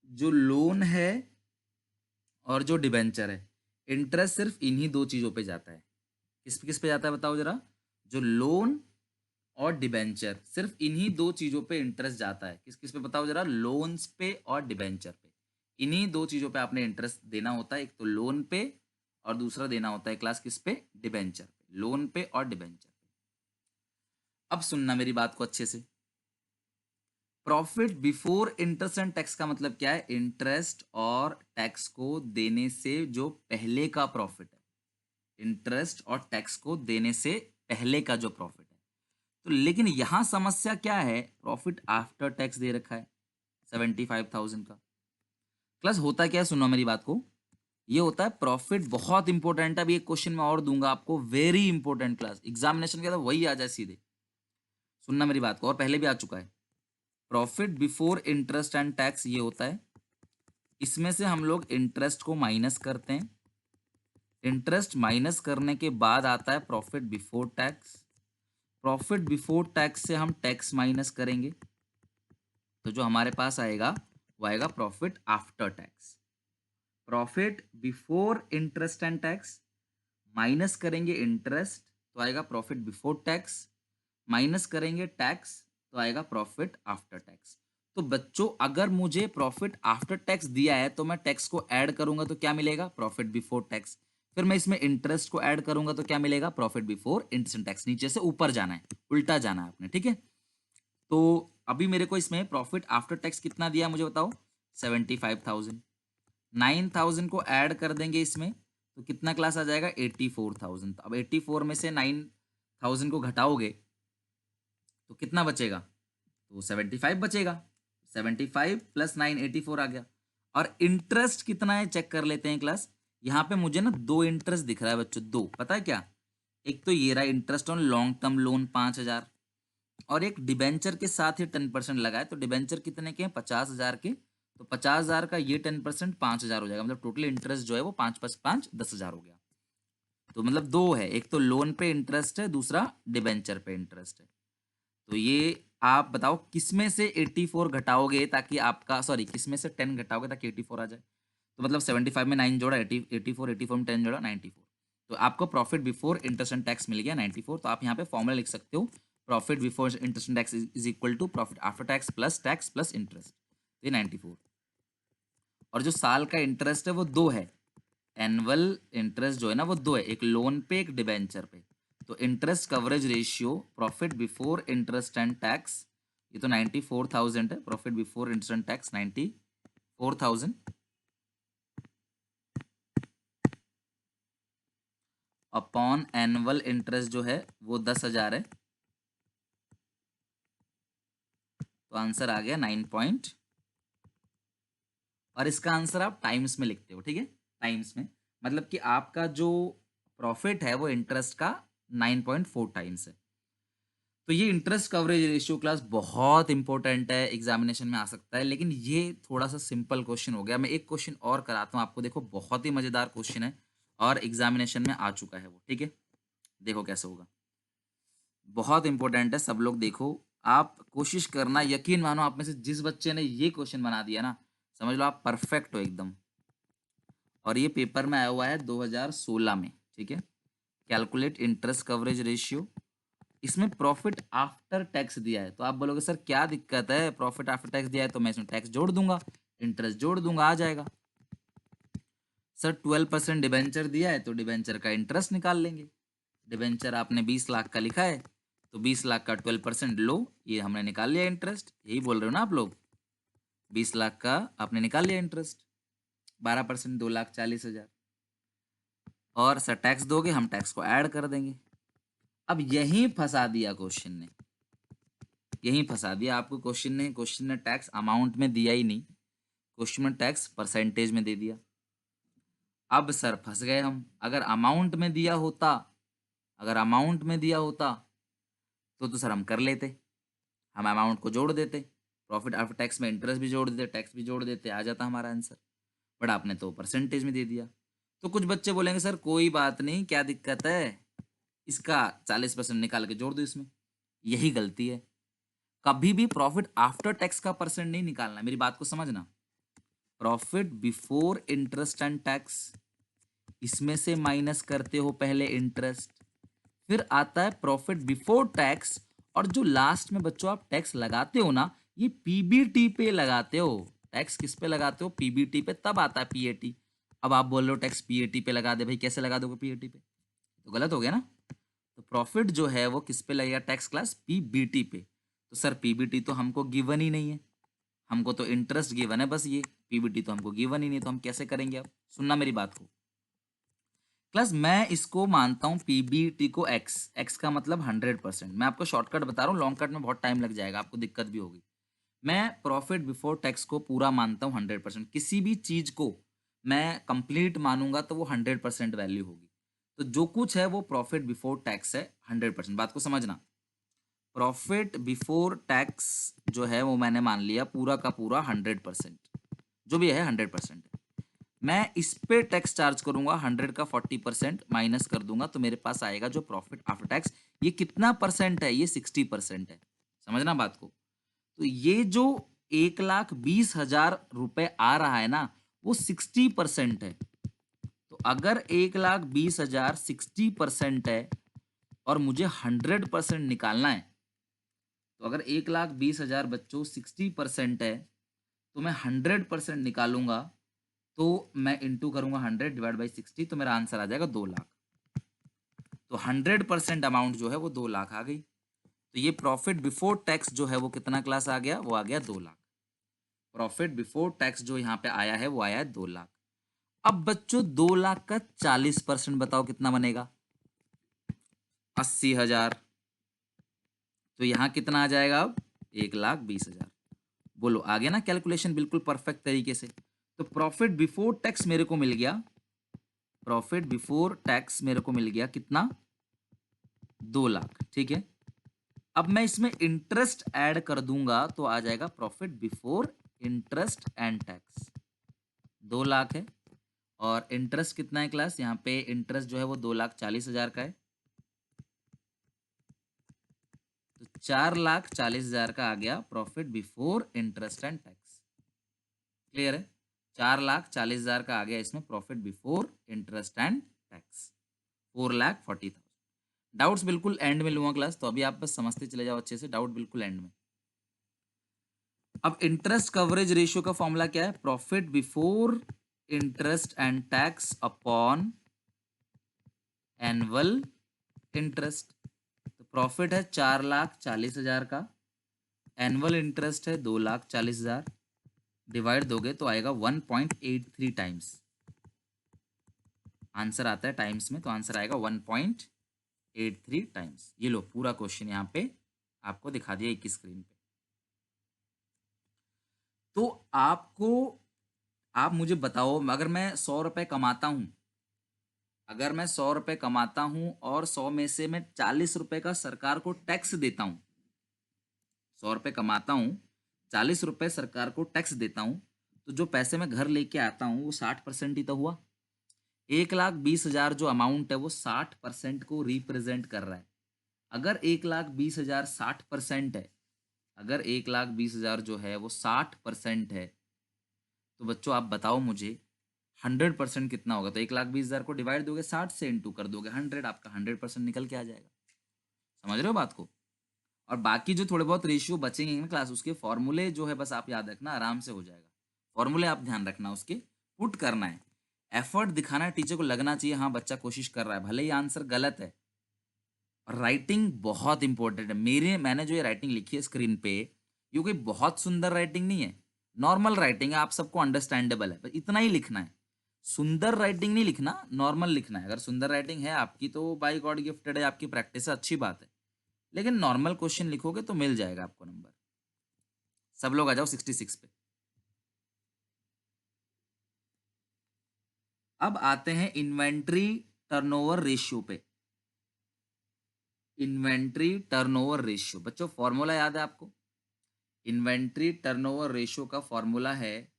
जो लोन है और जो डिबेंचर है, इंटरेस्ट सिर्फ इन्हीं दो चीजों पे जाता है। किस पे जाता है बताओ जरा? जो लोन और डिबेंचर, सिर्फ इन्हीं दो चीजों पे इंटरेस्ट जाता है। किस किस पे बताओ जरा? लोन्स पे और डिबेंचर पे। इन्हीं दो चीजों पे आपने इंटरेस्ट देना होता है, एक तो लोन पे और दूसरा देना होता है क्लास किस पे? डिबेंचर पे। लोन पे और डिबेंचर पे। अब सुनना मेरी बात को अच्छे से। Profit before interest and tax का मतलब क्या है? इंटरेस्ट और टैक्स को देने से जो पहले का प्रॉफिट है, इंटरेस्ट और टैक्स को देने से पहले का जो प्रॉफिट है। तो लेकिन यहां समस्या क्या है? प्रॉफिट आफ्टर टैक्स दे रखा है 75,000 का। प्लस होता क्या है, सुनो मेरी बात को। ये होता है प्रॉफिट, बहुत इंपॉर्टेंट है। अभी एक क्वेश्चन मैं और दूंगा आपको, वेरी इंपॉर्टेंट क्लास, एग्जामिनेशन के तो वही आ जाए सीधे। सुनना मेरी बात को, और पहले भी आ चुका है। Profit before interest and tax ये होता है, इसमें से हम लोग इंटरेस्ट को माइनस करते हैं। इंटरेस्ट माइनस करने के बाद आता है profit before tax. Profit before tax से हम टैक्स माइनस करेंगे, तो जो हमारे पास आएगा वो आएगा profit after tax. Profit before interest and tax minus करेंगे इंटरेस्ट, तो आएगा प्रॉफिट बिफोर टैक्स। माइनस करेंगे टैक्स, तो आएगा प्रॉफिट आफ्टर टैक्स। तो बच्चों अगर मुझे प्रॉफिट आफ्टर टैक्स दिया है तो मैं टैक्स को ऐड करूंगा तो क्या मिलेगा, प्रॉफिट बिफोर टैक्स। फिर मैं इसमें इंटरेस्ट को ऐड करूंगा तो क्या मिलेगा, profit before interest and tax. नीचे से ऊपर जाना है, उल्टा जाना है अपने, ठीक है। तो अभी मेरे को इसमें प्रॉफिट आफ्टर टैक्स कितना दिया मुझे बताओ, 75,000। 9,000 को ऐड कर देंगे इसमें तो कितना क्लास आ जाएगा, 84,000। अब 84 में से 9,000 को घटाओगे तो कितना बचेगा, तो 75 बचेगा। 75 प्लस 9 84 आ गया। और इंटरेस्ट कितना है चेक कर लेते हैं क्लास। यहाँ पे मुझे ना दो इंटरेस्ट दिख रहा है बच्चों, दो, पता है क्या। एक तो ये रहा interest on long term loan 5,000, और एक डिबेंचर के साथ ही 10% लगा है। तो डिबेंचर कितने के हैं, 50,000 के। तो 50,000 का ये 10% 5,000 हो जाएगा। मतलब टोटल इंटरेस्ट जो है वो 5 + 5 10,000 हो गया। तो मतलब दो है, एक तो लोन पे इंटरेस्ट है, दूसरा डिबेंचर पे इंटरेस्ट है। तो ये आप बताओ किस में से 84 घटाओगे ताकि आपका, सॉरी किस में से 10 घटाओगे ताकि 84 आ जाए। तो मतलब 75 में 9 जोड़ा 84, 84 में 10 जोड़ा 94। तो आपको profit before interest and tax मिल गया 94। तो आप यहाँ पे फॉर्मूला लिख सकते हो, profit before interest and tax is equal to profit after tax plus interest. तो ये 94। और जो साल का इंटरेस्ट है वो दो है, एनुअल इंटरेस्ट जो है ना वो दो है, एक लोन पे एक डिबेंचर पे। तो interest coverage ratio profit before interest and tax, ये तो 94,000 है, profit before interest and tax 94,000 upon annual interest जो है वो 10,000 है। तो आंसर आ गया 9 पॉइंट। और इसका आंसर आप टाइम्स में लिखते हो, ठीक है, टाइम्स में। मतलब कि आपका जो प्रॉफिट है वो इंटरेस्ट का 9.4 टाइम्स है। तो ये इंटरेस्ट कवरेज रेशियो क्लास बहुत इंपॉर्टेंट है, एग्जामिनेशन में आ सकता है। लेकिन ये थोड़ा सा सिंपल क्वेश्चन हो गया। मैं एक क्वेश्चन और कराता हूँ आपको, देखो बहुत ही मजेदार क्वेश्चन है और एग्जामिनेशन में आ चुका है वो, ठीक है। देखो कैसे होगा, बहुत इंपॉर्टेंट है, सब लोग देखो। आप कोशिश करना, यकीन मानो आप में से जिस बच्चे ने ये क्वेश्चन बना दिया ना, समझ लो आप परफेक्ट हो एकदम। और ये पेपर में आया हुआ है 2016 में, ठीक है। कैलकुलेट इंटरेस्ट कवरेज रेशियो, इसमें प्रॉफिट आफ्टर टैक्स दिया है। तो आप बोलोगे सर क्या दिक्कत है, प्रॉफिट आफ्टर टैक्स दिया है तो मैं इसमें टैक्स जोड़ दूंगा, इंटरेस्ट जोड़ दूंगा, आ जाएगा। सर 12% डिबेंचर दिया है तो डिबेंचर का इंटरेस्ट निकाल लेंगे। डिबेंचर आपने 20 लाख का लिखा है तो 20 लाख का 12% लो, ये हमने निकाल लिया इंटरेस्ट। यही बोल रहे हो ना आप लोग, 20 लाख का आपने निकाल लिया इंटरेस्ट, 12% 2,40,000। और सर टैक्स दोगे, हम टैक्स को ऐड कर देंगे। अब यहीं फंसा दिया क्वेश्चन ने, यहीं फंसा दिया आपको क्वेश्चन ने। क्वेश्चन ने टैक्स अमाउंट में दिया ही नहीं, क्वेश्चन में टैक्स परसेंटेज में दे दिया। अब सर फंस गए हम। अगर अमाउंट में दिया होता, अगर अमाउंट में दिया होता तो सर हम कर लेते, हम अमाउंट को जोड़ देते, प्रॉफिट आफ्टर टैक्स में इंटरेस्ट भी जोड़ देते, टैक्स भी जोड़ देते, आ जाता हमारा आंसर। बट आपने तो परसेंटेज में दे दिया। तो कुछ बच्चे बोलेंगे सर कोई बात नहीं, क्या दिक्कत है, इसका 40% निकाल के जोड़ दो इसमें। यही गलती है, कभी भी प्रॉफिट आफ्टर टैक्स का परसेंट नहीं निकालना, मेरी बात को समझना। Profit before interest and tax, इसमें से माइनस करते हो पहले इंटरेस्ट, फिर आता है प्रॉफिट बिफोर टैक्स। और जो लास्ट में बच्चों आप टैक्स लगाते हो ना, ये पीबीटी पे लगाते हो। टैक्स किस पे लगाते हो, पीबीटी पे, तब आता है पीएटी। अब आप बोल रहे हो टैक्स पीएटी पे लगा दे, भाई कैसे लगा दोगे पीएटी पे, तो गलत हो गया ना। तो प्रॉफिट जो है वो किस पे लगेगा, टैक्स क्लास पीबीटी पे। तो सर पीबीटी तो हमको गिवन ही नहीं है, हमको तो इंटरेस्ट गिवन है बस, ये पीबीटी तो हमको गिवन ही नहीं, तो हम कैसे करेंगे। अब सुनना मेरी बात को क्लास, मैं इसको मानता हूँ पीबीटी को एक्स, एक्स का मतलब 100%। मैं आपको शॉर्टकट बता रहा हूँ, लॉन्ग कट में बहुत टाइम लग जाएगा, आपको दिक्कत भी होगी। मैं प्रॉफिट बिफोर टैक्स को पूरा मानता हूँ 100%। किसी भी चीज को मैं कंप्लीट मानूंगा तो वो 100% वैल्यू होगी। तो जो कुछ है वो प्रॉफिट बिफोर टैक्स है 100%, बात को समझना। प्रॉफिट बिफोर टैक्स जो है वो मैंने मान लिया पूरा का पूरा 100%, जो भी है 100%। मैं इस पे टैक्स चार्ज करूंगा 100 का 40% माइनस कर दूंगा, तो मेरे पास आएगा जो प्रॉफिट आफ्टर टैक्स। ये कितना परसेंट है, ये 60% है, समझना बात को। तो ये जो 1,20,000 रुपए आ रहा है ना, वो 60% है। तो अगर 1,20,000 60% है और मुझे 100% निकालना है, तो अगर 1,20,000 बच्चों 60% है, तो मैं 100% निकालूंगा, तो मैं इंटू करूंगा 100 डिवाइड बाई 60, तो मेरा आंसर आ जाएगा 2 लाख। तो 100% अमाउंट जो है वो 2 लाख आ गई। तो ये प्रॉफिट बिफोर टैक्स जो है वो कितना क्लास आ गया, वो आ गया 2 लाख। प्रॉफिट बिफोर टैक्स जो यहाँ पे आया है वो आया है 2 लाख। अब बच्चों 2 लाख का 40% बताओ कितना बनेगा, 80,000। तो यहाँ कितना आ जाएगा अब, 1,20,000। बोलो आ गया ना कैलकुलेशन बिल्कुल परफेक्ट तरीके से। तो प्रॉफिट बिफोर टैक्स मेरे को मिल गया, प्रॉफिट बिफोर टैक्स मेरे को मिल गया कितना, 2 लाख। ठीक है, अब मैं इसमें इंटरेस्ट ऐड कर दूंगा तो आ जाएगा profit before interest and tax. 2 lakh है और इंटरेस्ट कितना है क्लास, यहाँ पे इंटरेस्ट जो है वो 2,40,000 का है। तो 4,40,000 का आ गया profit before interest and tax. Clear है, 4,40,000 का आ गया इसमें profit before interest and tax, 4,40,000। Doubts बिल्कुल एंड में लूंगा क्लास, तो अभी आप बस समझते चले जाओ अच्छे से, डाउट बिल्कुल एंड में। अब इंटरेस्ट कवरेज रेशियो का फॉर्मूला क्या है, profit before interest and tax upon annual interest. तो प्रॉफिट है 4,40,000 का, एनुअल इंटरेस्ट है 2,40,000, डिवाइड दोगे तो आएगा 1.83 टाइम्स। आंसर आता है टाइम्स में, तो आंसर आएगा 1.83 टाइम्स। ये लो पूरा क्वेश्चन यहाँ पे आपको दिखा दिया एक स्क्रीन पे। तो आपको, आप मुझे बताओ, अगर मैं 100 रुपए कमाता हूं, अगर मैं 100 रुपए कमाता हूं और 100 में से मैं 40 रुपए का सरकार को टैक्स देता हूं, 100 रुपए कमाता हूं, 40 रुपए सरकार को टैक्स देता हूं, तो जो पैसे मैं घर लेके आता हूं वो 60% ही तो हुआ। 1,20,000 जो अमाउंट है वो 60% को रिप्रेजेंट कर रहा है। अगर 1,20,000 60% है, अगर 1,20,000 जो है वो 60% है, तो बच्चों आप बताओ मुझे 100% कितना होगा। तो 1,20,000 को डिवाइड दोगे 60 से, इंटू कर दोगे 100, आपका 100% निकल के आ जाएगा। समझ रहे हो बात को। और बाकी जो थोड़े बहुत रेशियो बचेंगे ना क्लास, उसके फॉर्मूले जो है बस आप याद रखना, आराम से हो जाएगा। फॉर्मूले आप ध्यान रखना, उसके पुट करना है, एफर्ट दिखाना है, टीचर को लगना चाहिए हाँ बच्चा कोशिश कर रहा है, भले ही आंसर गलत है। और राइटिंग बहुत इंपॉर्टेंट है। मैंने जो ये राइटिंग लिखी है स्क्रीन पे, ये कोई बहुत सुंदर राइटिंग नहीं है, नॉर्मल राइटिंग है, आप सबको अंडरस्टैंडेबल है, बस इतना ही लिखना है। सुंदर राइटिंग नहीं लिखना, नॉर्मल लिखना है। अगर सुंदर राइटिंग है आपकी तो बाय गॉड गिफ्टेड है, आपकी प्रैक्टिस है, अच्छी बात है, लेकिन नॉर्मल क्वेश्चन लिखोगे तो मिल जाएगा आपको नंबर। सब लोग आ जाओ 66 पे। अब आते हैं इन्वेंट्री टर्नओवर रेशियो पे। इन्वेंट्री टर्नओवर रेशियो बच्चों फॉर्मूला याद है आपको, इन्वेंट्री टर्नओवर रेशियो का फॉर्मूला है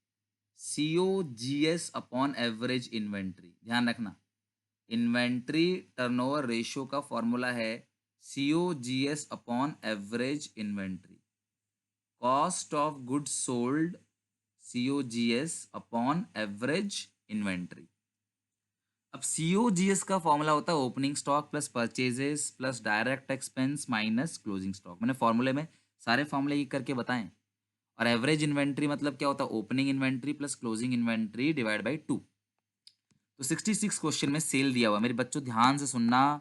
COGS अपॉन एवरेज इन्वेंट्री। ध्यान रखना, इन्वेंट्री टर्नओवर रेशियो का फॉर्मूला है COGS upon average inventory. Cost of goods sold COGS upon average inventory. अब COGS का फॉर्मूला होता है opening stock plus purchases plus direct expense minus closing stock. मैंने फॉर्मूले में सारे फॉर्मूले एक करके बताएं। और एवरेज इन्वेंट्री मतलब क्या होता है, opening inventory plus closing inventory divide by 2। तो 66 क्वेश्चन में सेल दिया हुआ, मेरे बच्चों ध्यान से सुनना,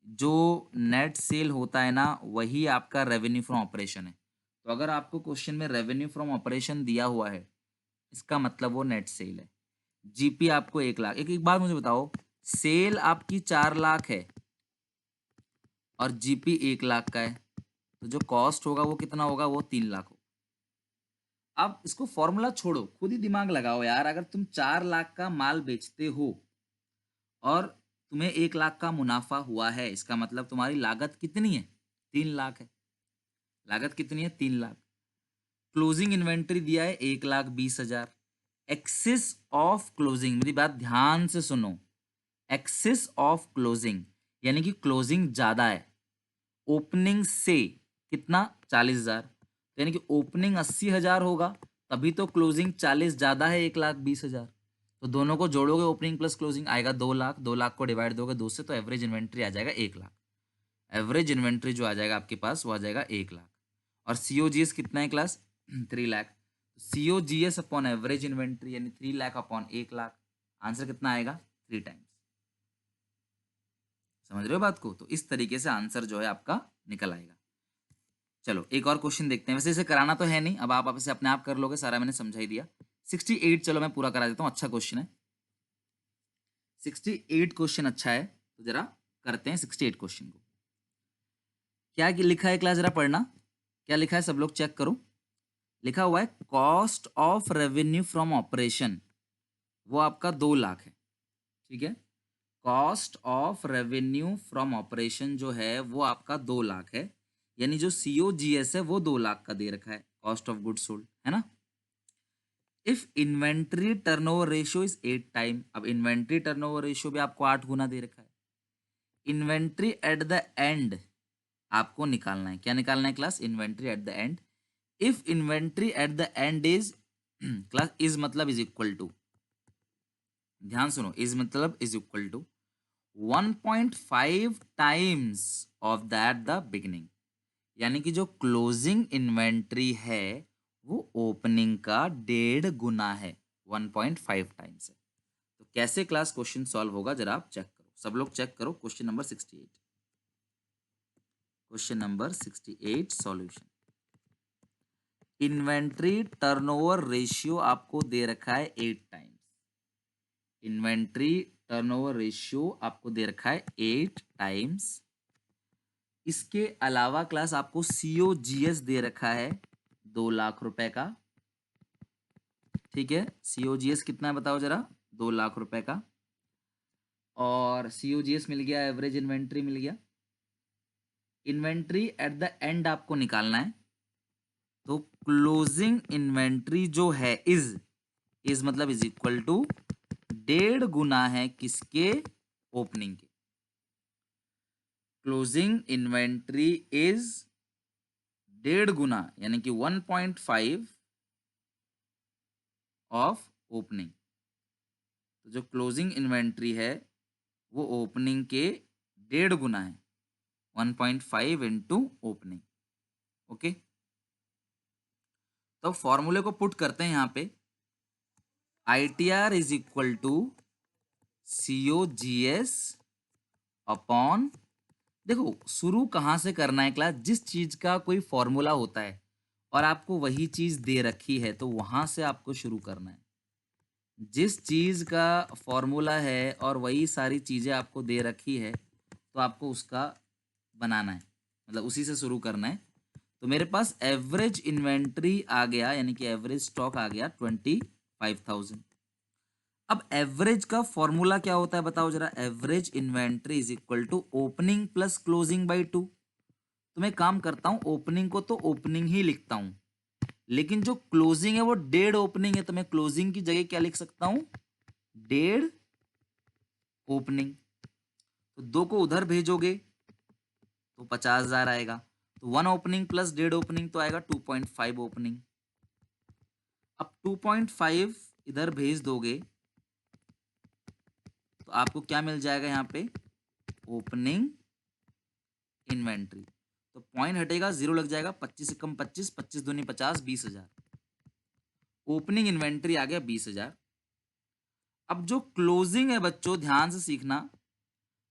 जो नेट सेल होता है ना वही आपका रेवेन्यू फ्रॉम ऑपरेशन है। तो अगर आपको क्वेश्चन में रेवेन्यू फ्रॉम ऑपरेशन दिया हुआ है, इसका मतलब वो नेट सेल है। जीपी आपको 1 लाख, एक बात मुझे बताओ, सेल आपकी 4 लाख है और जीपी 1 लाख का है, तो जो कॉस्ट होगा वो कितना होगा, वो 3 लाख होगा। अब इसको फॉर्मूला छोड़ो, खुद ही दिमाग लगाओ यार। अगर तुम 4 लाख का माल बेचते हो और तुम्हें 1 लाख का मुनाफा हुआ है, इसका मतलब तुम्हारी लागत कितनी है, 3 लाख है। लागत कितनी है, 3 लाख। क्लोजिंग इन्वेंट्री दिया है 1,20,000। एक्सेस ऑफ क्लोजिंग, मेरी बात ध्यान से सुनो, एक्सेस ऑफ क्लोजिंग यानी कि क्लोजिंग ज्यादा है ओपनिंग से, कितना, 40,000। यानी कि ओपनिंग 80,000 होगा, तभी तो क्लोजिंग 40 ज्यादा है 1,20,000। तो दोनों को जोड़ोगे, ओपनिंग प्लस क्लोजिंग आएगा 2 लाख, 2 लाख को डिवाइड दोगे 2 से, तो एवरेज इन्वेंट्री आ जाएगा 1 लाख। एवरेज इन्वेंट्री जो आ जाएगा आपके पास वो आ जाएगा 1 लाख। और COGS कितना है class 3 lakh. COGS upon average inventory यानी 3 लाख अपॉन 1 लाख, आंसर कितना आएगा 3 टाइम्स। समझ रहे हो बात को? तो इस तरीके से आंसर जो है आपका निकल आएगा। चलो एक और क्वेश्चन देखते हैं, वैसे इसे कराना तो है नहीं, अब आप इसे अपने आप कर लोगे, सारा मैंने समझा ही दिया। 68 चलो मैं पूरा करा देता हूँ, अच्छा क्वेश्चन है 68 क्वेश्चन अच्छा है, तो जरा करते हैं 68 क्वेश्चन को। क्या लिखा है क्लास, जरा पढ़ना क्या लिखा है, सब लोग चेक करो। लिखा हुआ है cost of revenue from operation, वो आपका 2 लाख है, ठीक है। Cost of revenue from operation जो है वो आपका 2 लाख है, यानी जो COGS है वो 2 लाख का दे रखा है, कॉस्ट ऑफ गुड्स सोल्ड, है ना। If inventory turnover ratio is 8 time, अब इन्वेंट्री टर्नओवर रेशियो भी आपको 8 गुना दे रखा है। इन्वेंट्री एट द एंड आपको निकालना है, क्या निकालना है class, inventory at the end. If inventory at the end is class is मतलब इज इक्वल टू, ध्यान सुनो, इज मतलब is equal to 1.5 times of that the beginning, यानी कि जो क्लोजिंग इन्वेंट्री है वो ओपनिंग का 1.5 गुना है, 1.5 टाइम्स है। तो कैसे क्लास क्वेश्चन सॉल्व होगा जरा आप चेक करो, सब लोग चेक करो। Question number 68, question number 68 solution. Inventory turnover ratio आपको दे रखा है 8 टाइम्स, इन्वेंट्री टर्नओवर रेशियो आपको दे रखा है 8 टाइम्स। इसके अलावा क्लास आपको COGS दे रखा है 2 लाख रुपए का, ठीक है। COGS कितना है बताओ जरा, 2 लाख रुपए का। और COGS मिल गया, एवरेज इन्वेंट्री मिल गया। इन्वेंट्री एट द एंड आपको निकालना है, तो क्लोजिंग इन्वेंट्री जो है इज मतलब इज इक्वल टू 1.5 गुना है किसके, ओपनिंग के। क्लोजिंग इन्वेंट्री इज 1.5 गुना यानी कि 1.5 ऑफ ओपनिंग। तो जो क्लोजिंग इन्वेंट्री है वो ओपनिंग के 1.5 गुना है, 1.5 इंटू ओपनिंग, ओके। तो फॉर्मूले को पुट करते हैं यहाँ पे, ITR is equal to COGS upon, देखो शुरू कहाँ से करना है क्लास, जिस चीज का कोई फॉर्मूला होता है और आपको वही चीज दे रखी है तो वहां से आपको शुरू करना है। जिस चीज का फॉर्मूला है और वही सारी चीजें आपको दे रखी है तो आपको उसका बनाना है, मतलब उसी से शुरू करना है। तो मेरे पास एवरेज इन्वेंट्री आ गया, यानी कि एवरेज स्टॉक आ गया 25,000। अब एवरेज का फॉर्मूला क्या होता है बताओ जरा, average inventory is equal to opening plus closing by 2। तो मैं काम करता हूं, ओपनिंग को तो ओपनिंग ही लिखता हूं, लेकिन जो क्लोजिंग है वो 1.5 ओपनिंग है, तो मैं क्लोजिंग की जगह क्या लिख सकता हूं, 1.5 ओपनिंग। तो 2 को उधर भेजोगे तो 50,000 आएगा, तो 1 ओपनिंग प्लस 1.5 ओपनिंग तो आएगा 2.5 ओपनिंग। अब 2.5 इधर भेज दोगे तो आपको क्या मिल जाएगा यहाँ पे, ओपनिंग इन्वेंट्री। तो पॉइंट हटेगा, 0 लग जाएगा, 25 से कम 25, 25 दूनी 50, 20,000। ओपनिंग इन्वेंट्री आ गया 20,000। अब जो क्लोजिंग है बच्चों ध्यान से सीखना,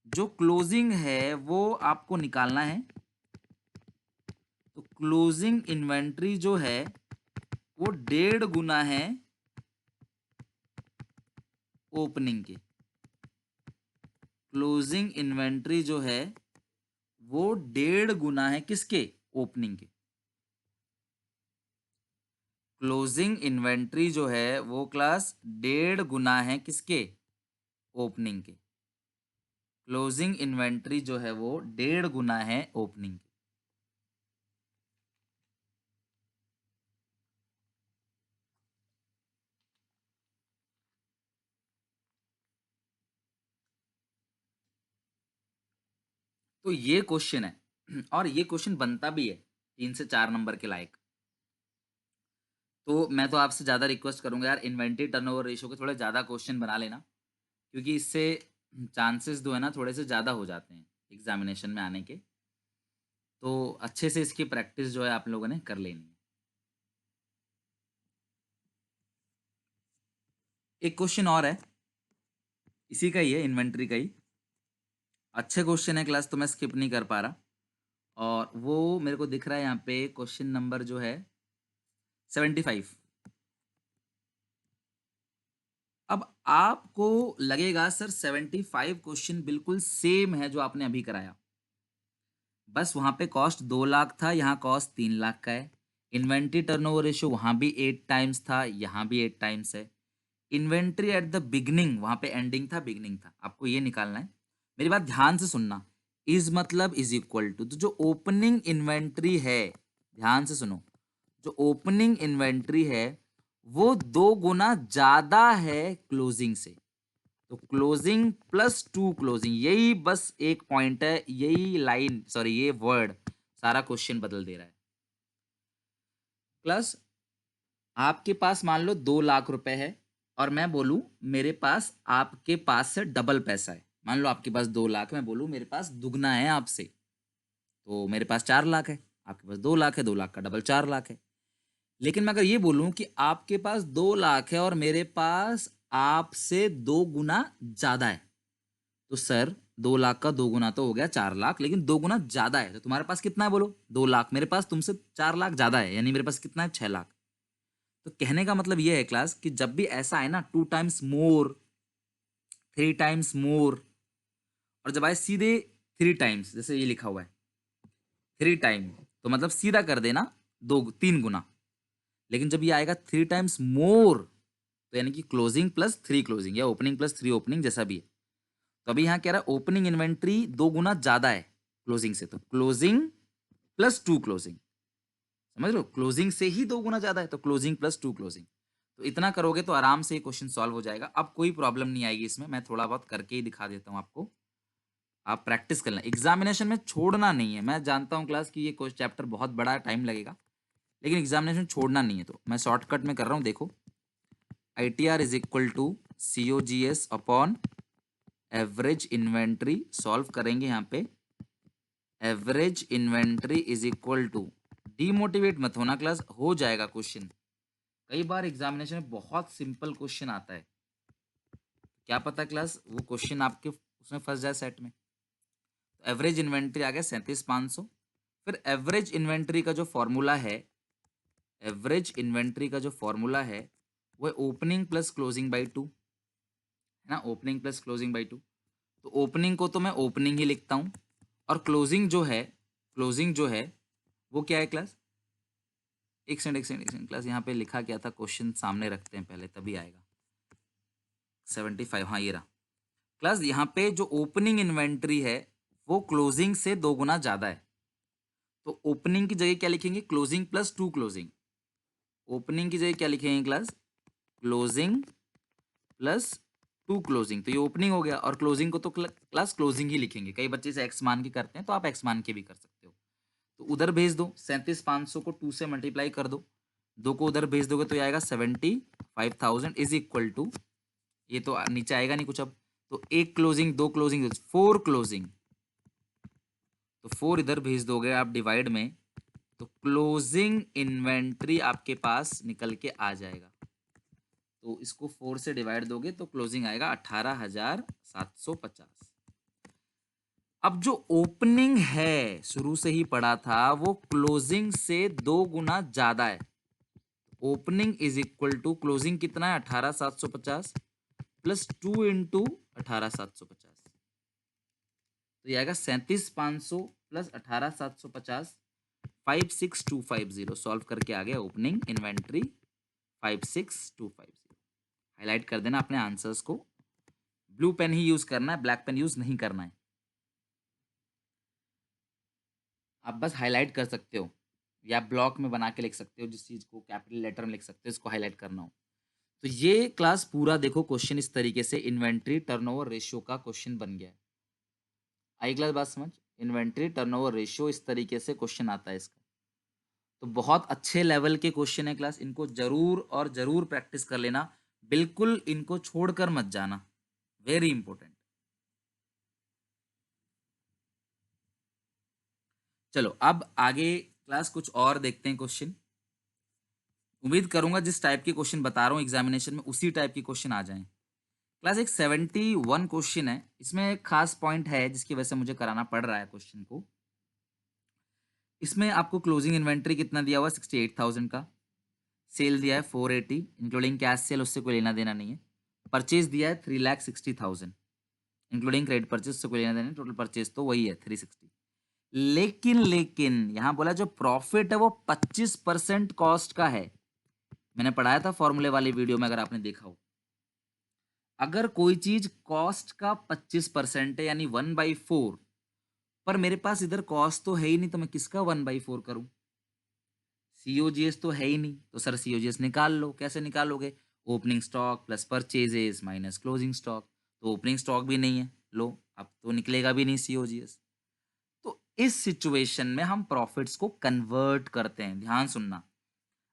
जो क्लोजिंग है वो आपको निकालना है। तो क्लोजिंग इन्वेंट्री जो है वो 1.5 गुना है ओपनिंग के। क्लोजिंग इन्वेंट्री जो है वो 1.5 गुना है किसके, ओपनिंग के। क्लोजिंग इन्वेंट्री जो है वो क्लास 1.5 गुना है किसके, ओपनिंग के। क्लोजिंग इन्वेंट्री जो है वो 1.5 गुना है ओपनिंग के। तो ये क्वेश्चन है और ये क्वेश्चन बनता भी है 3 से 4 नंबर के लायक। तो मैं तो आपसे ज़्यादा रिक्वेस्ट करूंगा यार, इन्वेंट्री टर्नओवर रेशियो के थोड़े ज़्यादा क्वेश्चन बना लेना, क्योंकि इससे चांसेस जो है ना थोड़े से ज़्यादा हो जाते हैं एग्जामिनेशन में आने के। तो अच्छे से इसकी प्रैक्टिस जो है आप लोगों ने कर लेनी है। एक क्वेश्चन और है, इसी का ही है, इन्वेंट्री का ही। अच्छे क्वेश्चन है क्लास, तो मैं स्किप नहीं कर पा रहा, और वो मेरे को दिख रहा है यहाँ पे क्वेश्चन नंबर जो है 75। अब आपको लगेगा सर 75 क्वेश्चन बिल्कुल सेम है जो आपने अभी कराया, बस वहां पे कॉस्ट 2 लाख था, यहाँ कॉस्ट 3 लाख का है। इन्वेंट्री टर्नओवर रेशियो वहां भी 8 टाइम्स था, यहाँ भी 8 टाइम्स है। इन्वेंट्री एट द बिगनिंग, वहां पे एंडिंग था, बिगनिंग था, आपको ये निकालना है। मेरी बात ध्यान से सुनना, इज मतलब इज इक्वल टू, तो जो ओपनिंग इन्वेंट्री है, ध्यान से सुनो, जो ओपनिंग इन्वेंट्री है वो 2 गुना ज्यादा है क्लोजिंग से। तो क्लोजिंग प्लस टू क्लोजिंग, यही बस एक पॉइंट है, यही लाइन, सॉरी ये वर्ड सारा क्वेश्चन बदल दे रहा है। प्लस आपके पास मान लो 2 लाख रुपए है, और मैं बोलूं मेरे पास आपके पास से डबल पैसा है। मान लो आपके पास 2 लाख, मैं बोलूं मेरे पास दुगना है आपसे, तो मेरे पास 4 लाख है, आपके पास 2 लाख है, 2 लाख का डबल 4 लाख है। लेकिन मैं अगर ये बोलूं कि आपके पास 2 लाख है और मेरे पास आपसे 2 गुना ज्यादा है, तो सर 2 लाख का 2 गुना तो हो गया 4 लाख, लेकिन 2 गुना ज्यादा है, तो तुम्हारे पास कितना है बोलो? 2 लाख। मेरे पास तुमसे 4 लाख ज्यादा है, यानी मेरे पास कितना है? 6 लाख। तो कहने का मतलब ये है क्लास कि जब भी ऐसा है ना, 2 टाइम्स मोर, 3 टाइम्स मोर, और जब आए सीधे 3 टाइम्स, जैसे ये लिखा हुआ है 3 टाइम, तो मतलब सीधा कर देना 2 3 गुना। लेकिन जब ये आएगा 3 टाइम्स मोर, तो यानी कि क्लोजिंग प्लस 3 क्लोजिंग या ओपनिंग प्लस 3 ओपनिंग, जैसा भी है। तो अभी यहाँ कह रहा है ओपनिंग इन्वेंट्री 2 गुना ज्यादा है क्लोजिंग से, तो क्लोजिंग प्लस 2 क्लोजिंग, समझ लो, क्लोजिंग से ही 2 गुना ज्यादा है, तो क्लोजिंग प्लस 2 क्लोजिंग। तो इतना करोगे तो आराम से ये क्वेश्चन सॉल्व हो जाएगा। अब कोई प्रॉब्लम नहीं आएगी इसमें, मैं थोड़ा बहुत करके ही दिखा देता हूँ आपको, आप प्रैक्टिस करना, एग्जामिनेशन में छोड़ना नहीं है। मैं जानता हूँ क्लास कि ये चैप्टर बहुत बड़ा, टाइम लगेगा, लेकिन एग्जामिनेशन छोड़ना नहीं है, तो मैं शॉर्टकट में कर रहा हूँ। देखो, ITR is equal to COGS upon average inventory, solve करेंगे यहाँ पे। Average inventory is equal to, demotivate मत होना क्लास, हो जाएगा क्वेश्चन। कई बार एग्जामिनेशन में बहुत सिंपल क्वेश्चन आता है, क्या पता क्लास वो क्वेश्चन आपके उसमें फंस जाए सेट में। तो एवरेज इन्वेंट्री आ गया 37,500। फिर एवरेज इन्वेंट्री का जो फॉर्मूला है, एवरेज इन्वेंट्री का जो फॉर्मूला है वो है ओपनिंग प्लस क्लोजिंग बाई 2, है ना, ओपनिंग प्लस क्लोजिंग बाई 2। तो ओपनिंग को तो मैं ओपनिंग ही लिखता हूँ, और क्लोजिंग जो है, क्लोजिंग जो है वो क्या है क्लास? एक सेकंड क्लास, यहाँ पे लिखा क्या था, क्वेश्चन सामने रखते हैं पहले, तभी आएगा। 75, हाँ ये रहा क्लास। यहाँ पे जो ओपनिंग इन्वेंट्री है वो क्लोजिंग से 2 गुना ज्यादा है, तो ओपनिंग की जगह क्या लिखेंगे? Closing plus 2 closing. ओपनिंग की जगह क्या लिखेंगे क्लास? Closing plus 2 closing. तो ये ओपनिंग हो गया, और क्लोजिंग को तो क्लास क्लोजिंग ही लिखेंगे। कई बच्चे इसे एक्स मान के करते हैं, तो आप एक्स मान के भी कर सकते हो। तो उधर भेज दो, 37,500 को 2 से मल्टीप्लाई कर दो, 2 को उधर भेज दोगे तो ये आएगा 75,000 इज इक्वल टू, ये तो नीचे आएगा नहीं कुछ अब, तो 1 क्लोजिंग 2 क्लोजिंग 4 क्लोजिंग, तो 4 इधर भेज दोगे आप डिवाइड में, तो क्लोजिंग इन्वेंट्री आपके पास निकल के आ जाएगा। तो इसको 4 से डिवाइड दोगे तो क्लोजिंग आएगा 18,750। अब जो ओपनिंग है, शुरू से ही पढ़ा था, वो क्लोजिंग से 2 गुना ज्यादा है। Opening is equal to closing कितना है? 18,750 प्लस 2 इंटू 18,750, तो ये आएगा 37,500 प्लस 18,750, 56,250। सॉल्व करके आ गया ओपनिंग इन्वेंट्री 56,250। हाईलाइट कर देना अपने आंसर्स को, ब्लू पेन ही यूज करना है, ब्लैक पेन यूज नहीं करना है। आप बस हाईलाइट कर सकते हो, या ब्लॉक में बना के लिख सकते हो, जिस चीज को कैपिटल लेटर में लिख सकते हो, इसको हाईलाइट करना हो। तो ये क्लास पूरा देखो क्वेश्चन इस तरीके से इन्वेंट्री टर्नओवर रेशियो का क्वेश्चन बन गया है। आई क्लास बात समझ? इन्वेंट्री टर्नओवर रेशियो इस तरीके से क्वेश्चन आता है इसका। तो बहुत अच्छे लेवल के क्वेश्चन है क्लास, इनको जरूर और जरूर प्रैक्टिस कर लेना, बिल्कुल इनको छोड़कर मत जाना, वेरी इंपॉर्टेंट। चलो अब आगे क्लास कुछ और देखते हैं क्वेश्चन। उम्मीद करूंगा जिस टाइप के क्वेश्चन बता रहा हूँ एग्जामिनेशन में उसी टाइप के क्वेश्चन आ जाएं। क्लास एक 71 क्वेश्चन है, इसमें एक खास पॉइंट है जिसकी वजह से मुझे कराना पड़ रहा है क्वेश्चन को। इसमें आपको क्लोजिंग इन्वेंट्री कितना दिया हुआ 68,000 का, सेल दिया है 480 इंक्लूडिंग कैश सेल, उससे कोई लेना देना नहीं है। परचेज दिया है 3,60,000 इंक्लूडिंग क्रेडिट परचेज से कोई लेना देना नहीं, टोटल परचेज तो वही है 360। लेकिन यहां बोला जो प्रॉफिट है वो 25% कॉस्ट का है। मैंने पढ़ाया था फॉर्मूले वाली वीडियो में, अगर आपने देखा हो। अगर कोई चीज कॉस्ट का 25% है यानी 1/4, पर मेरे पास इधर कॉस्ट तो है ही नहीं, तो मैं किसका 1/4 करूं? सीओजीएस तो है ही नहीं, तो सर सीओजीएस निकाल लो। कैसे निकालोगे? Opening stock plus purchases minus closing stock. तो ओपनिंग स्टॉक भी नहीं है, लो अब तो निकलेगा भी नहीं सीओजीएस। तो इस सिचुएशन में हम प्रॉफिट्स को कन्वर्ट करते हैं। ध्यान सुनना,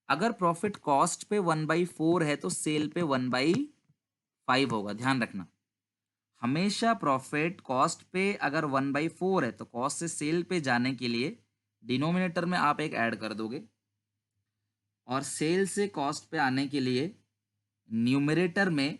अगर प्रॉफिट कॉस्ट पे 1/4 है तो सेल पे 1/5 होगा। ध्यान रखना, हमेशा प्रॉफिट कॉस्ट पे अगर 1/4 है तो कॉस्ट से सेल पे जाने के लिए डिनोमिनेटर में आप एक ऐड कर दोगे, और सेल से कॉस्ट पे आने के लिए न्यूमरेटर में,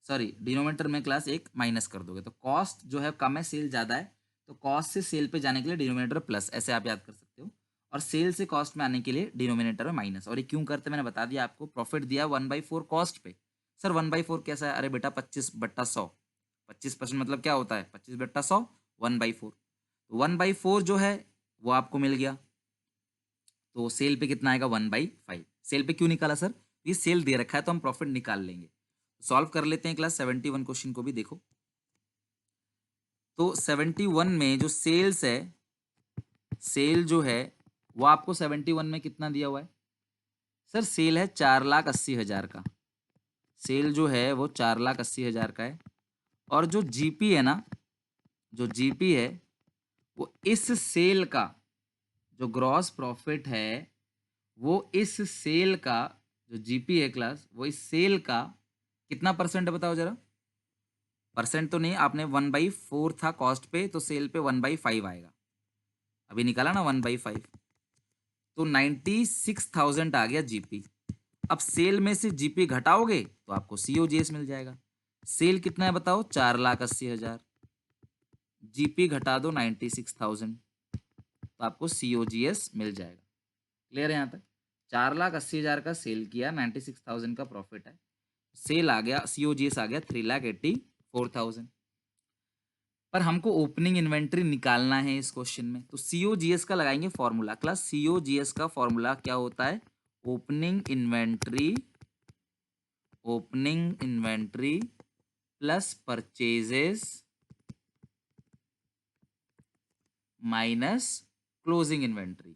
सॉरी डिनोमिनेटर में क्लास एक माइनस कर दोगे। तो कॉस्ट जो है कम है, सेल ज़्यादा है, तो कॉस्ट से सेल पे जाने के लिए डिनोमिनेटर प्लस, ऐसे आप याद कर सकते हो। और सेल से कॉस्ट में आने के लिए डिनोमिनेटर में माइनस। और ये क्यों करते मैंने बता दिया आपको। प्रॉफिट दिया 1/4 कॉस्ट पे। सर 1/4 कैसा है? अरे बेटा 25/100, 25% मतलब क्या होता है? 25/100 1/4। तो 1/4 जो है वो आपको मिल गया, तो सेल पे कितना आएगा? 1/5। सेल पे क्यों निकाला सर? ये सेल दे रखा है तो हम प्रॉफिट निकाल लेंगे। सॉल्व कर लेते हैं क्लास 71 क्वेश्चन को भी। देखो तो 71 में जो सेल्स है, सेल जो है वो आपको 71 में कितना दिया हुआ है? सर सेल है 4,80,000 का। सेल जो है वो 4,80,000 का है। और जो जीपी है ना, जो जीपी है वो इस सेल का, जो ग्रॉस प्रॉफिट है वो इस सेल का, जो जीपी है क्लास वो इस सेल का कितना परसेंट है बताओ जरा। परसेंट तो नहीं, आपने 1/4 था कॉस्ट पे, तो सेल पे 1/5 आएगा। अभी निकाला ना 1/5, तो 96,000 आ गया जीपी। अब सेल में से जीपी घटाओगे तो आपको सीओजीएस मिल जाएगा। सेल कितना है बताओ? 4,80,000। जीपी घटा दो 96,000, तो आपको सीओजीएस मिल जाएगा। क्लियर है यहाँ तक? 4,80,000 का सेल किया, 96,000 का प्रॉफिट है, सेल आ गया, सीओजीएस आ गया 3,84,000। पर हमको ओपनिंग इन्वेंट्री निकालना है इस क्वेश्चन में, तो सीओजीएस का लगाएंगे फॉर्मूला। क्लास सीओजीएस का फॉर्मूला क्या होता है? Opening inventory, opening inventory plus purchases minus closing inventory.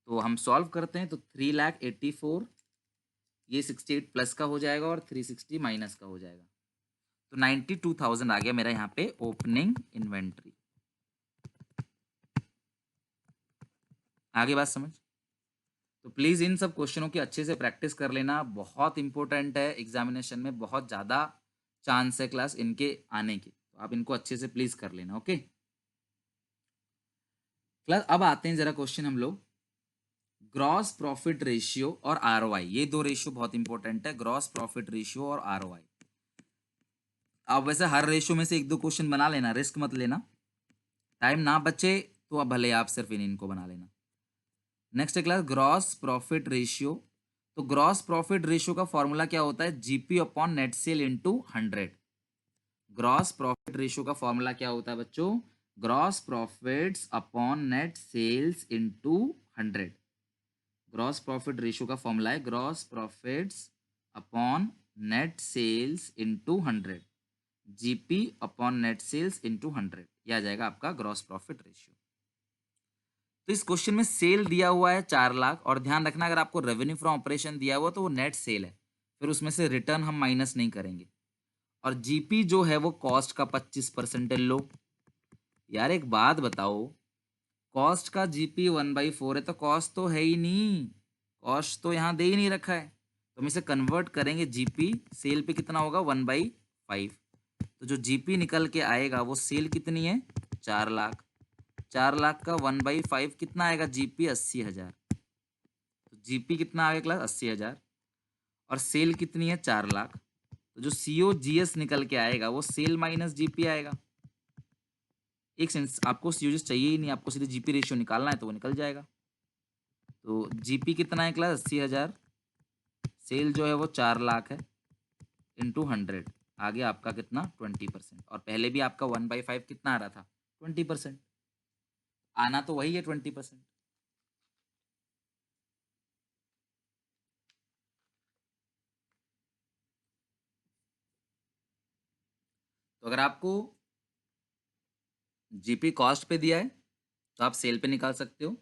तो हम सॉल्व करते हैं, तो 3,84,000 ये 68 प्लस का हो जाएगा और 360 माइनस का हो जाएगा, तो 92,000 आ गया मेरा यहाँ पे ओपनिंग इन्वेंट्री। आगे बात समझ? तो प्लीज इन सब क्वेश्चनों की अच्छे से प्रैक्टिस कर लेना, बहुत इंपॉर्टेंट है एग्जामिनेशन में, बहुत ज्यादा चांस है क्लास इनके आने की, तो आप इनको अच्छे से प्लीज कर लेना। ओके क्लास, अब आते हैं जरा क्वेश्चन हम लोग ग्रॉस प्रॉफिट रेशियो और आरओआई। ये दो रेशियो बहुत इंपॉर्टेंट है, ग्रॉस प्रॉफिट रेशियो और आरओआई। आप वैसे हर रेशियो में से एक दो क्वेश्चन बना लेना, रिस्क मत लेना, टाइम ना बचे तो अब भले आप सिर्फ इनको बना लेना। Next class gross profit ratio. तो ग्रॉस प्रॉफिट रेशियो का फॉर्मूला क्या होता है? GP upon net sale into 100। Gross profit ratio का फॉर्मूला क्या होता है बच्चों? Gross profits upon net sales into 100। Gross profit ratio का फॉर्मूला है gross profits upon net sales into 100, GP upon net sales into 100, यह आ जाएगा आपका ग्रॉस प्रॉफिट रेशियो। तो इस क्वेश्चन में सेल दिया हुआ है 4,00,000, और ध्यान रखना अगर आपको रेवेन्यू फ्रॉम ऑपरेशन दिया हुआ तो वो नेट सेल है, फिर उसमें से रिटर्न हम माइनस नहीं करेंगे। और जीपी जो है वो कॉस्ट का 25% है। लो यार एक बात बताओ, कॉस्ट का जीपी 1/4 है तो कॉस्ट तो है ही नहीं, कॉस्ट तो यहाँ दे ही नहीं रखा है, तो हम इसे कन्वर्ट करेंगे जीपी। सेल पे कितना होगा? 1/5। तो जो जीपी निकल के आएगा वो सेल कितनी है? 4 लाख। 4 लाख का 1/5 कितना आएगा? जीपी 80,000। तो जीपी कितना आ गया क्लास? 80,000। और सेल कितनी है? 4 लाख। तो जो सीओ जीएस निकल के आएगा वो सेल माइनस जीपी आएगा। एक सेंस आपको सीओजीएस चाहिए ही नहीं, आपको सीधे जीपी रेशियो निकालना है तो वो निकल जाएगा। तो जीपी कितना है क्लास? 80,000। सेल जो है वो 4 लाख है, इंटू 100 आ गया आपका कितना? 20%। और पहले भी आपका 1/5 कितना आ रहा था? 20%। आना तो वही है 20%। तो अगर आपको जीपी कॉस्ट पे दिया है तो आप सेल पे निकाल सकते हो,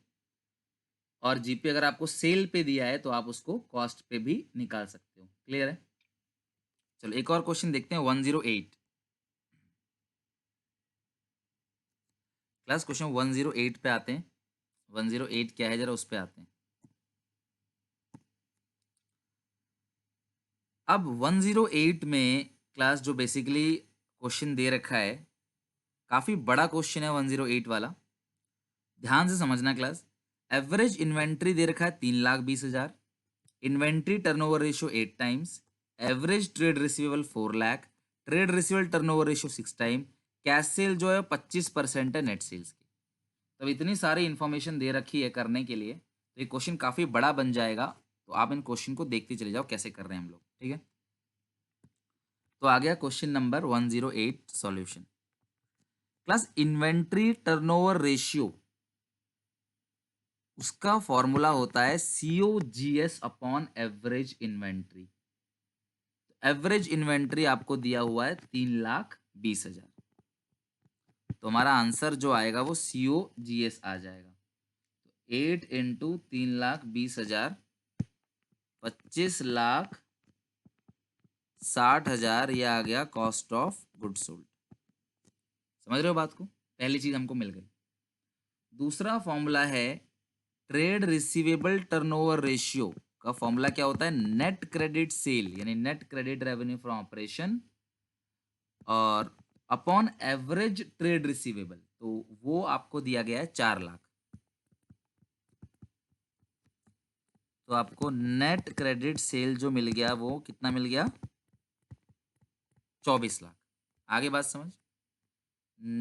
और जीपी अगर आपको सेल पे दिया है तो आप उसको कॉस्ट पे भी निकाल सकते हो। क्लियर है? चलो एक और क्वेश्चन देखते हैं। 108 क्लास, क्वेश्चन 108 पे आते हैं। 108 क्या है जरा उस पे आते हैं। अब 108 में क्लास जो बेसिकली क्वेश्चन दे रखा है, काफी बड़ा क्वेश्चन है 108 वाला। ध्यान से समझना क्लास। एवरेज इन्वेंट्री दे रखा है 3,20,000। Inventory turnover ratio 8 times. Average trade receivable 4 lakh. Trade receivable turnover ratio 6 time. Cash cell जो है 25% है नेट सेल्स की। तब इतनी सारी इन्फॉर्मेशन दे रखी है करने के लिए, तो ये क्वेश्चन काफी बड़ा बन जाएगा। तो आप इन क्वेश्चन को देखते चले जाओ कैसे कर रहे हैं हम लोग। ठीक है, तो आ गया question number 108 solution. Class inventory turnover ratio, उसका फॉर्मूला होता है COGS upon average inventory. Average inventory आपको दिया हुआ है 3,20,000। तो हमारा आंसर जो आएगा वो सीओजीएस आ जाएगा। तो 8 इंटू 3,20,000, 25,60,000, ये आ गया कॉस्ट ऑफ गुड सोल्ड। समझ रहे हो बात को? पहली चीज हमको मिल गई। दूसरा फॉर्मूला है ट्रेड रिसीवेबल टर्नओवर रेशियो। का फॉर्मूला क्या होता है? नेट क्रेडिट सेल यानी net credit revenue from operation और अपॉन एवरेज ट्रेड रिसीवेबल। तो वो आपको दिया गया है 4 लाख। तो आपको नेट क्रेडिट सेल जो मिल गया वो कितना मिल गया? 24 लाख। आगे बात समझ।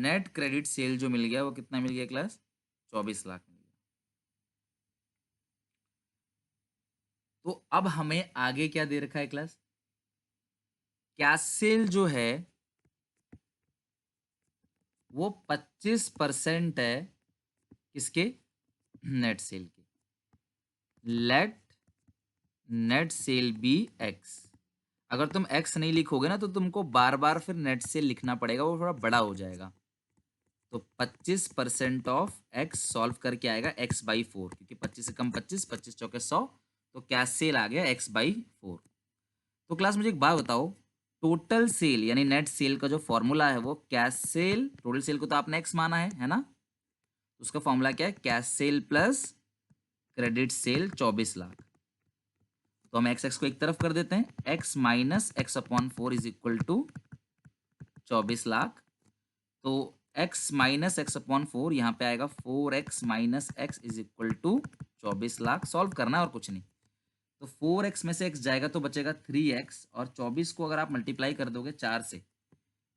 नेट क्रेडिट सेल जो मिल गया वो कितना मिल गया क्लास? 24 लाख मिल गया। तो अब हमें आगे क्या दे रखा है क्लास? कैश सेल जो है वो 25% है किसके? नेट सेल के। Let net sale be X. अगर तुम एक्स नहीं लिखोगे ना तो तुमको बार बार फिर नेट सेल लिखना पड़ेगा, वो थोड़ा बड़ा हो जाएगा। तो 25% ऑफ एक्स सॉल्व करके आएगा x/4, क्योंकि 25 से कम 25, 25 चौके 100। तो कैश सेल आ गया x/4। तो क्लास मुझे एक बात बताओ, टोटल सेल यानी नेट सेल का जो फॉर्मूला है वो कैश सेल, टोटल सेल को तो आपने एक्स माना है ना? उसका फॉर्मूला क्या है? Cash cell plus credit sale 24 lakh. तो हम एक्स एक्स को एक तरफ कर देते हैं, X minus X upon 4 is equal to 24 lakh. तो x माइनस एक्स अपॉन 4 यहाँ पे आएगा 4x minus X is equal to 24 lakh. Solve करना है और कुछ नहीं। तो 4x में से x जाएगा तो बचेगा 3x, और 24 को अगर आप मल्टीप्लाई कर दोगे 4 से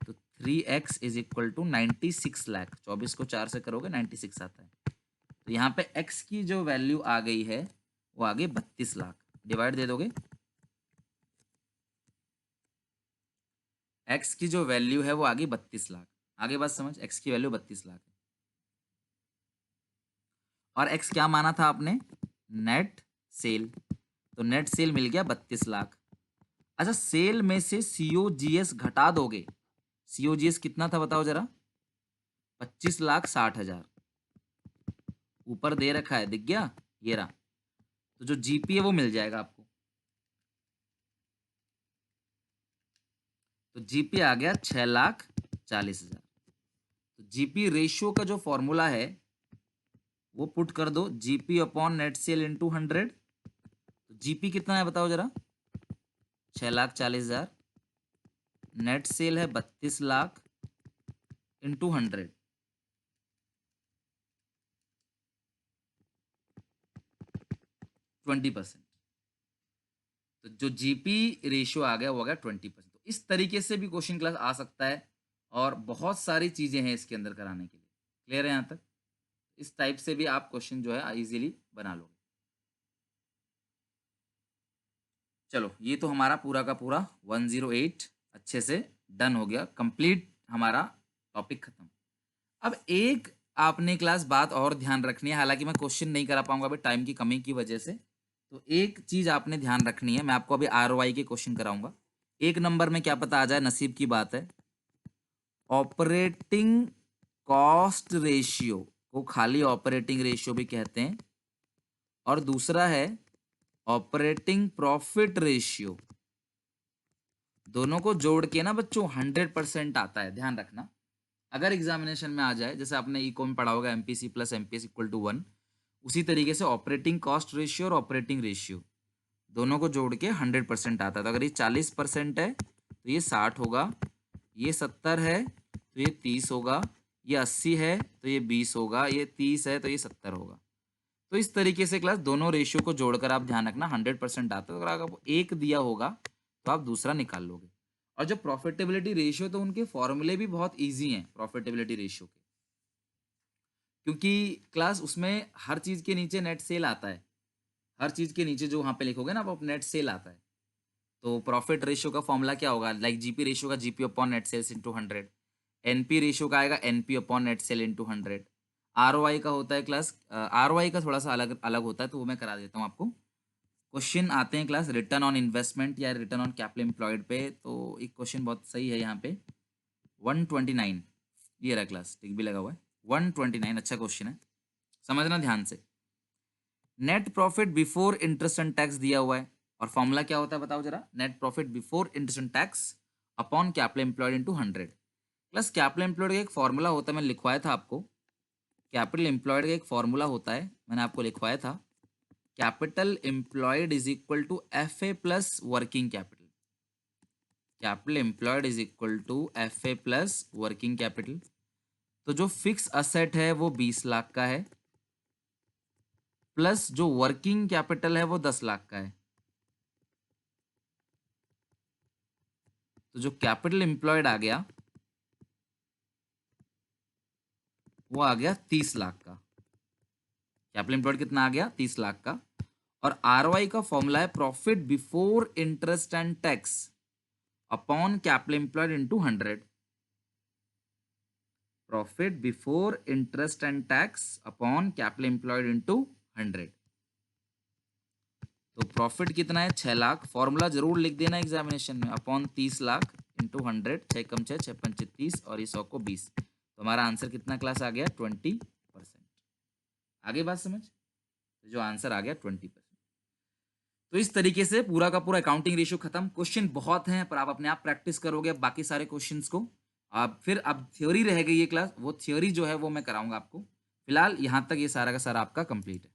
तो 3x is equal to 96 lakh. 24 को 4 से करोगे 96 आता है। तो यहाँ पे x की जो वैल्यू आ गई है वो आ गई 32 लाख। डिवाइड दे दोगे, x की जो वैल्यू है वो आ गई 32 लाख। आगे बात समझ, x की वैल्यू 32 लाख है। और x क्या माना था आपने? Net cell. तो नेट सेल मिल गया 32 लाख। अच्छा, सेल में से सीओजीएस घटा दोगे। सीओजीएस कितना था बताओ जरा? 25,60,000। ऊपर दे रखा है, दिख गया? ये रहा। तो जो जीपी है वो मिल जाएगा आपको। तो जीपी आ गया 6,40,000। तो जीपी रेशियो का जो फॉर्मूला है वो पुट कर दो, GP upon net sale into 100। तो जीपी कितना है बताओ जरा? 6,40,000। नेट सेल है 32 लाख इंटू 100। 20%। तो जो जीपी रेशियो आ गया वो आ गया 20%। तो इस तरीके से भी क्वेश्चन क्लास आ सकता है और बहुत सारी चीजें हैं इसके अंदर कराने के लिए। क्लियर है यहाँ तक? इस टाइप से भी आप क्वेश्चन जो है इजीली बना लोगे। चलो ये तो हमारा पूरा का पूरा 108 अच्छे से डन हो गया, कंप्लीट हमारा टॉपिक खत्म। अब एक आपने क्लास बात और ध्यान रखनी है, हालांकि मैं क्वेश्चन नहीं करा पाऊंगा अभी टाइम की कमी की वजह से। तो एक चीज आपने ध्यान रखनी है, मैं आपको अभी आरओआई के क्वेश्चन कराऊंगा। एक नंबर में क्या पता आ जाए, नसीब की बात है। ऑपरेटिंग कॉस्ट रेशियो को खाली ऑपरेटिंग रेशियो भी कहते हैं, और दूसरा है ऑपरेटिंग प्रॉफिट रेशियो। दोनों को जोड़ के ना बच्चों 100% आता है, ध्यान रखना। अगर एग्जामिनेशन में आ जाए, जैसे आपने इको में पढ़ा होगा MPC plus MPS equal to 1, उसी तरीके से ऑपरेटिंग कॉस्ट रेशियो और ऑपरेटिंग रेशियो दोनों को जोड़ के 100% आता है। तो अगर ये 40% है तो ये 60 होगा, ये 70 है तो ये 30 होगा, ये 80 है तो ये 20 होगा, ये 30 है तो ये 70 होगा। तो इस तरीके से क्लास दोनों रेशियो को जोड़कर आप ध्यान रखना 100% आता है। तो अगर आपको एक दिया होगा तो आप दूसरा निकाल लोगे। और जो प्रॉफिटेबिलिटी रेशियो, तो उनके फॉर्मूले भी बहुत इजी हैं प्रॉफिटेबिलिटी रेशियो के, क्योंकि क्लास उसमें हर चीज के नीचे नेट सेल आता है। हर चीज के नीचे जो वहां पे लिखोगे ना आप, नेट सेल आता है। तो प्रॉफिट रेशियो का फॉर्मूला क्या होगा, लाइक जीपी रेशियो का GP upon net sales into 100, NP ratio का आएगा NP upon net sale into 100, ROI का होता है क्लास, आरओआई का थोड़ा सा अलग अलग होता है तो वो मैं करा देता हूँ आपको। क्वेश्चन आते हैं क्लास रिटर्न ऑन इन्वेस्टमेंट या रिटर्न ऑन कैपिटल एम्प्लॉयड पे। तो एक क्वेश्चन बहुत सही है यहाँ पे 129, ये रहा क्लास, टिक भी लगा हुआ है 129, अच्छा क्वेश्चन है, समझना ध्यान से। Net profit before interest and tax दिया हुआ है, और फॉर्मूला क्या होता है बताओ जरा, net profit before interest and tax upon capital employed into 100। Plus capital employed का एक फॉर्मूला होता है, मैंने लिखवाया था आपको। कैपिटल एम्प्लॉयड का एक फॉर्मूला होता है, मैंने आपको लिखवाया था। Capital employed is equal to F A plus working capital. Capital employed is equal to F A plus working capital. तो जो फिक्स असेट है वो 20 लाख का है, प्लस जो वर्किंग कैपिटल है वो 10 लाख का है। तो जो कैपिटल एम्प्लॉयड आ गया वो आ गया 30 लाख का। कैपिटल एम्प्लॉयड कितना आ गया, 30 लाख का। और आरओआई का फॉर्मूला है profit before interest and tax upon capital employed into 100। Profit before interest and tax upon capital employed into 100। तो प्रॉफिट कितना है, 6 लाख। फॉर्मूला जरूर लिख देना एग्जामिनेशन में, अपॉन 30 लाख इंटू 100, 6 कम 6 6 पंचे 30 और ये 100 को 20। तो हमारा आंसर कितना क्लास आ गया, 20%। आगे बात समझ, तो जो आंसर आ गया 20%। तो इस तरीके से पूरा का पूरा अकाउंटिंग रेशियो खत्म। क्वेश्चन बहुत हैं पर आप अपने आप प्रैक्टिस करोगे बाकी सारे क्वेश्चंस को। आप फिर अब थ्योरी रह गई ये क्लास, वो थ्योरी जो है वो मैं कराऊंगा आपको। फिलहाल यहाँ तक ये सारा का सारा आपका कंप्लीट है।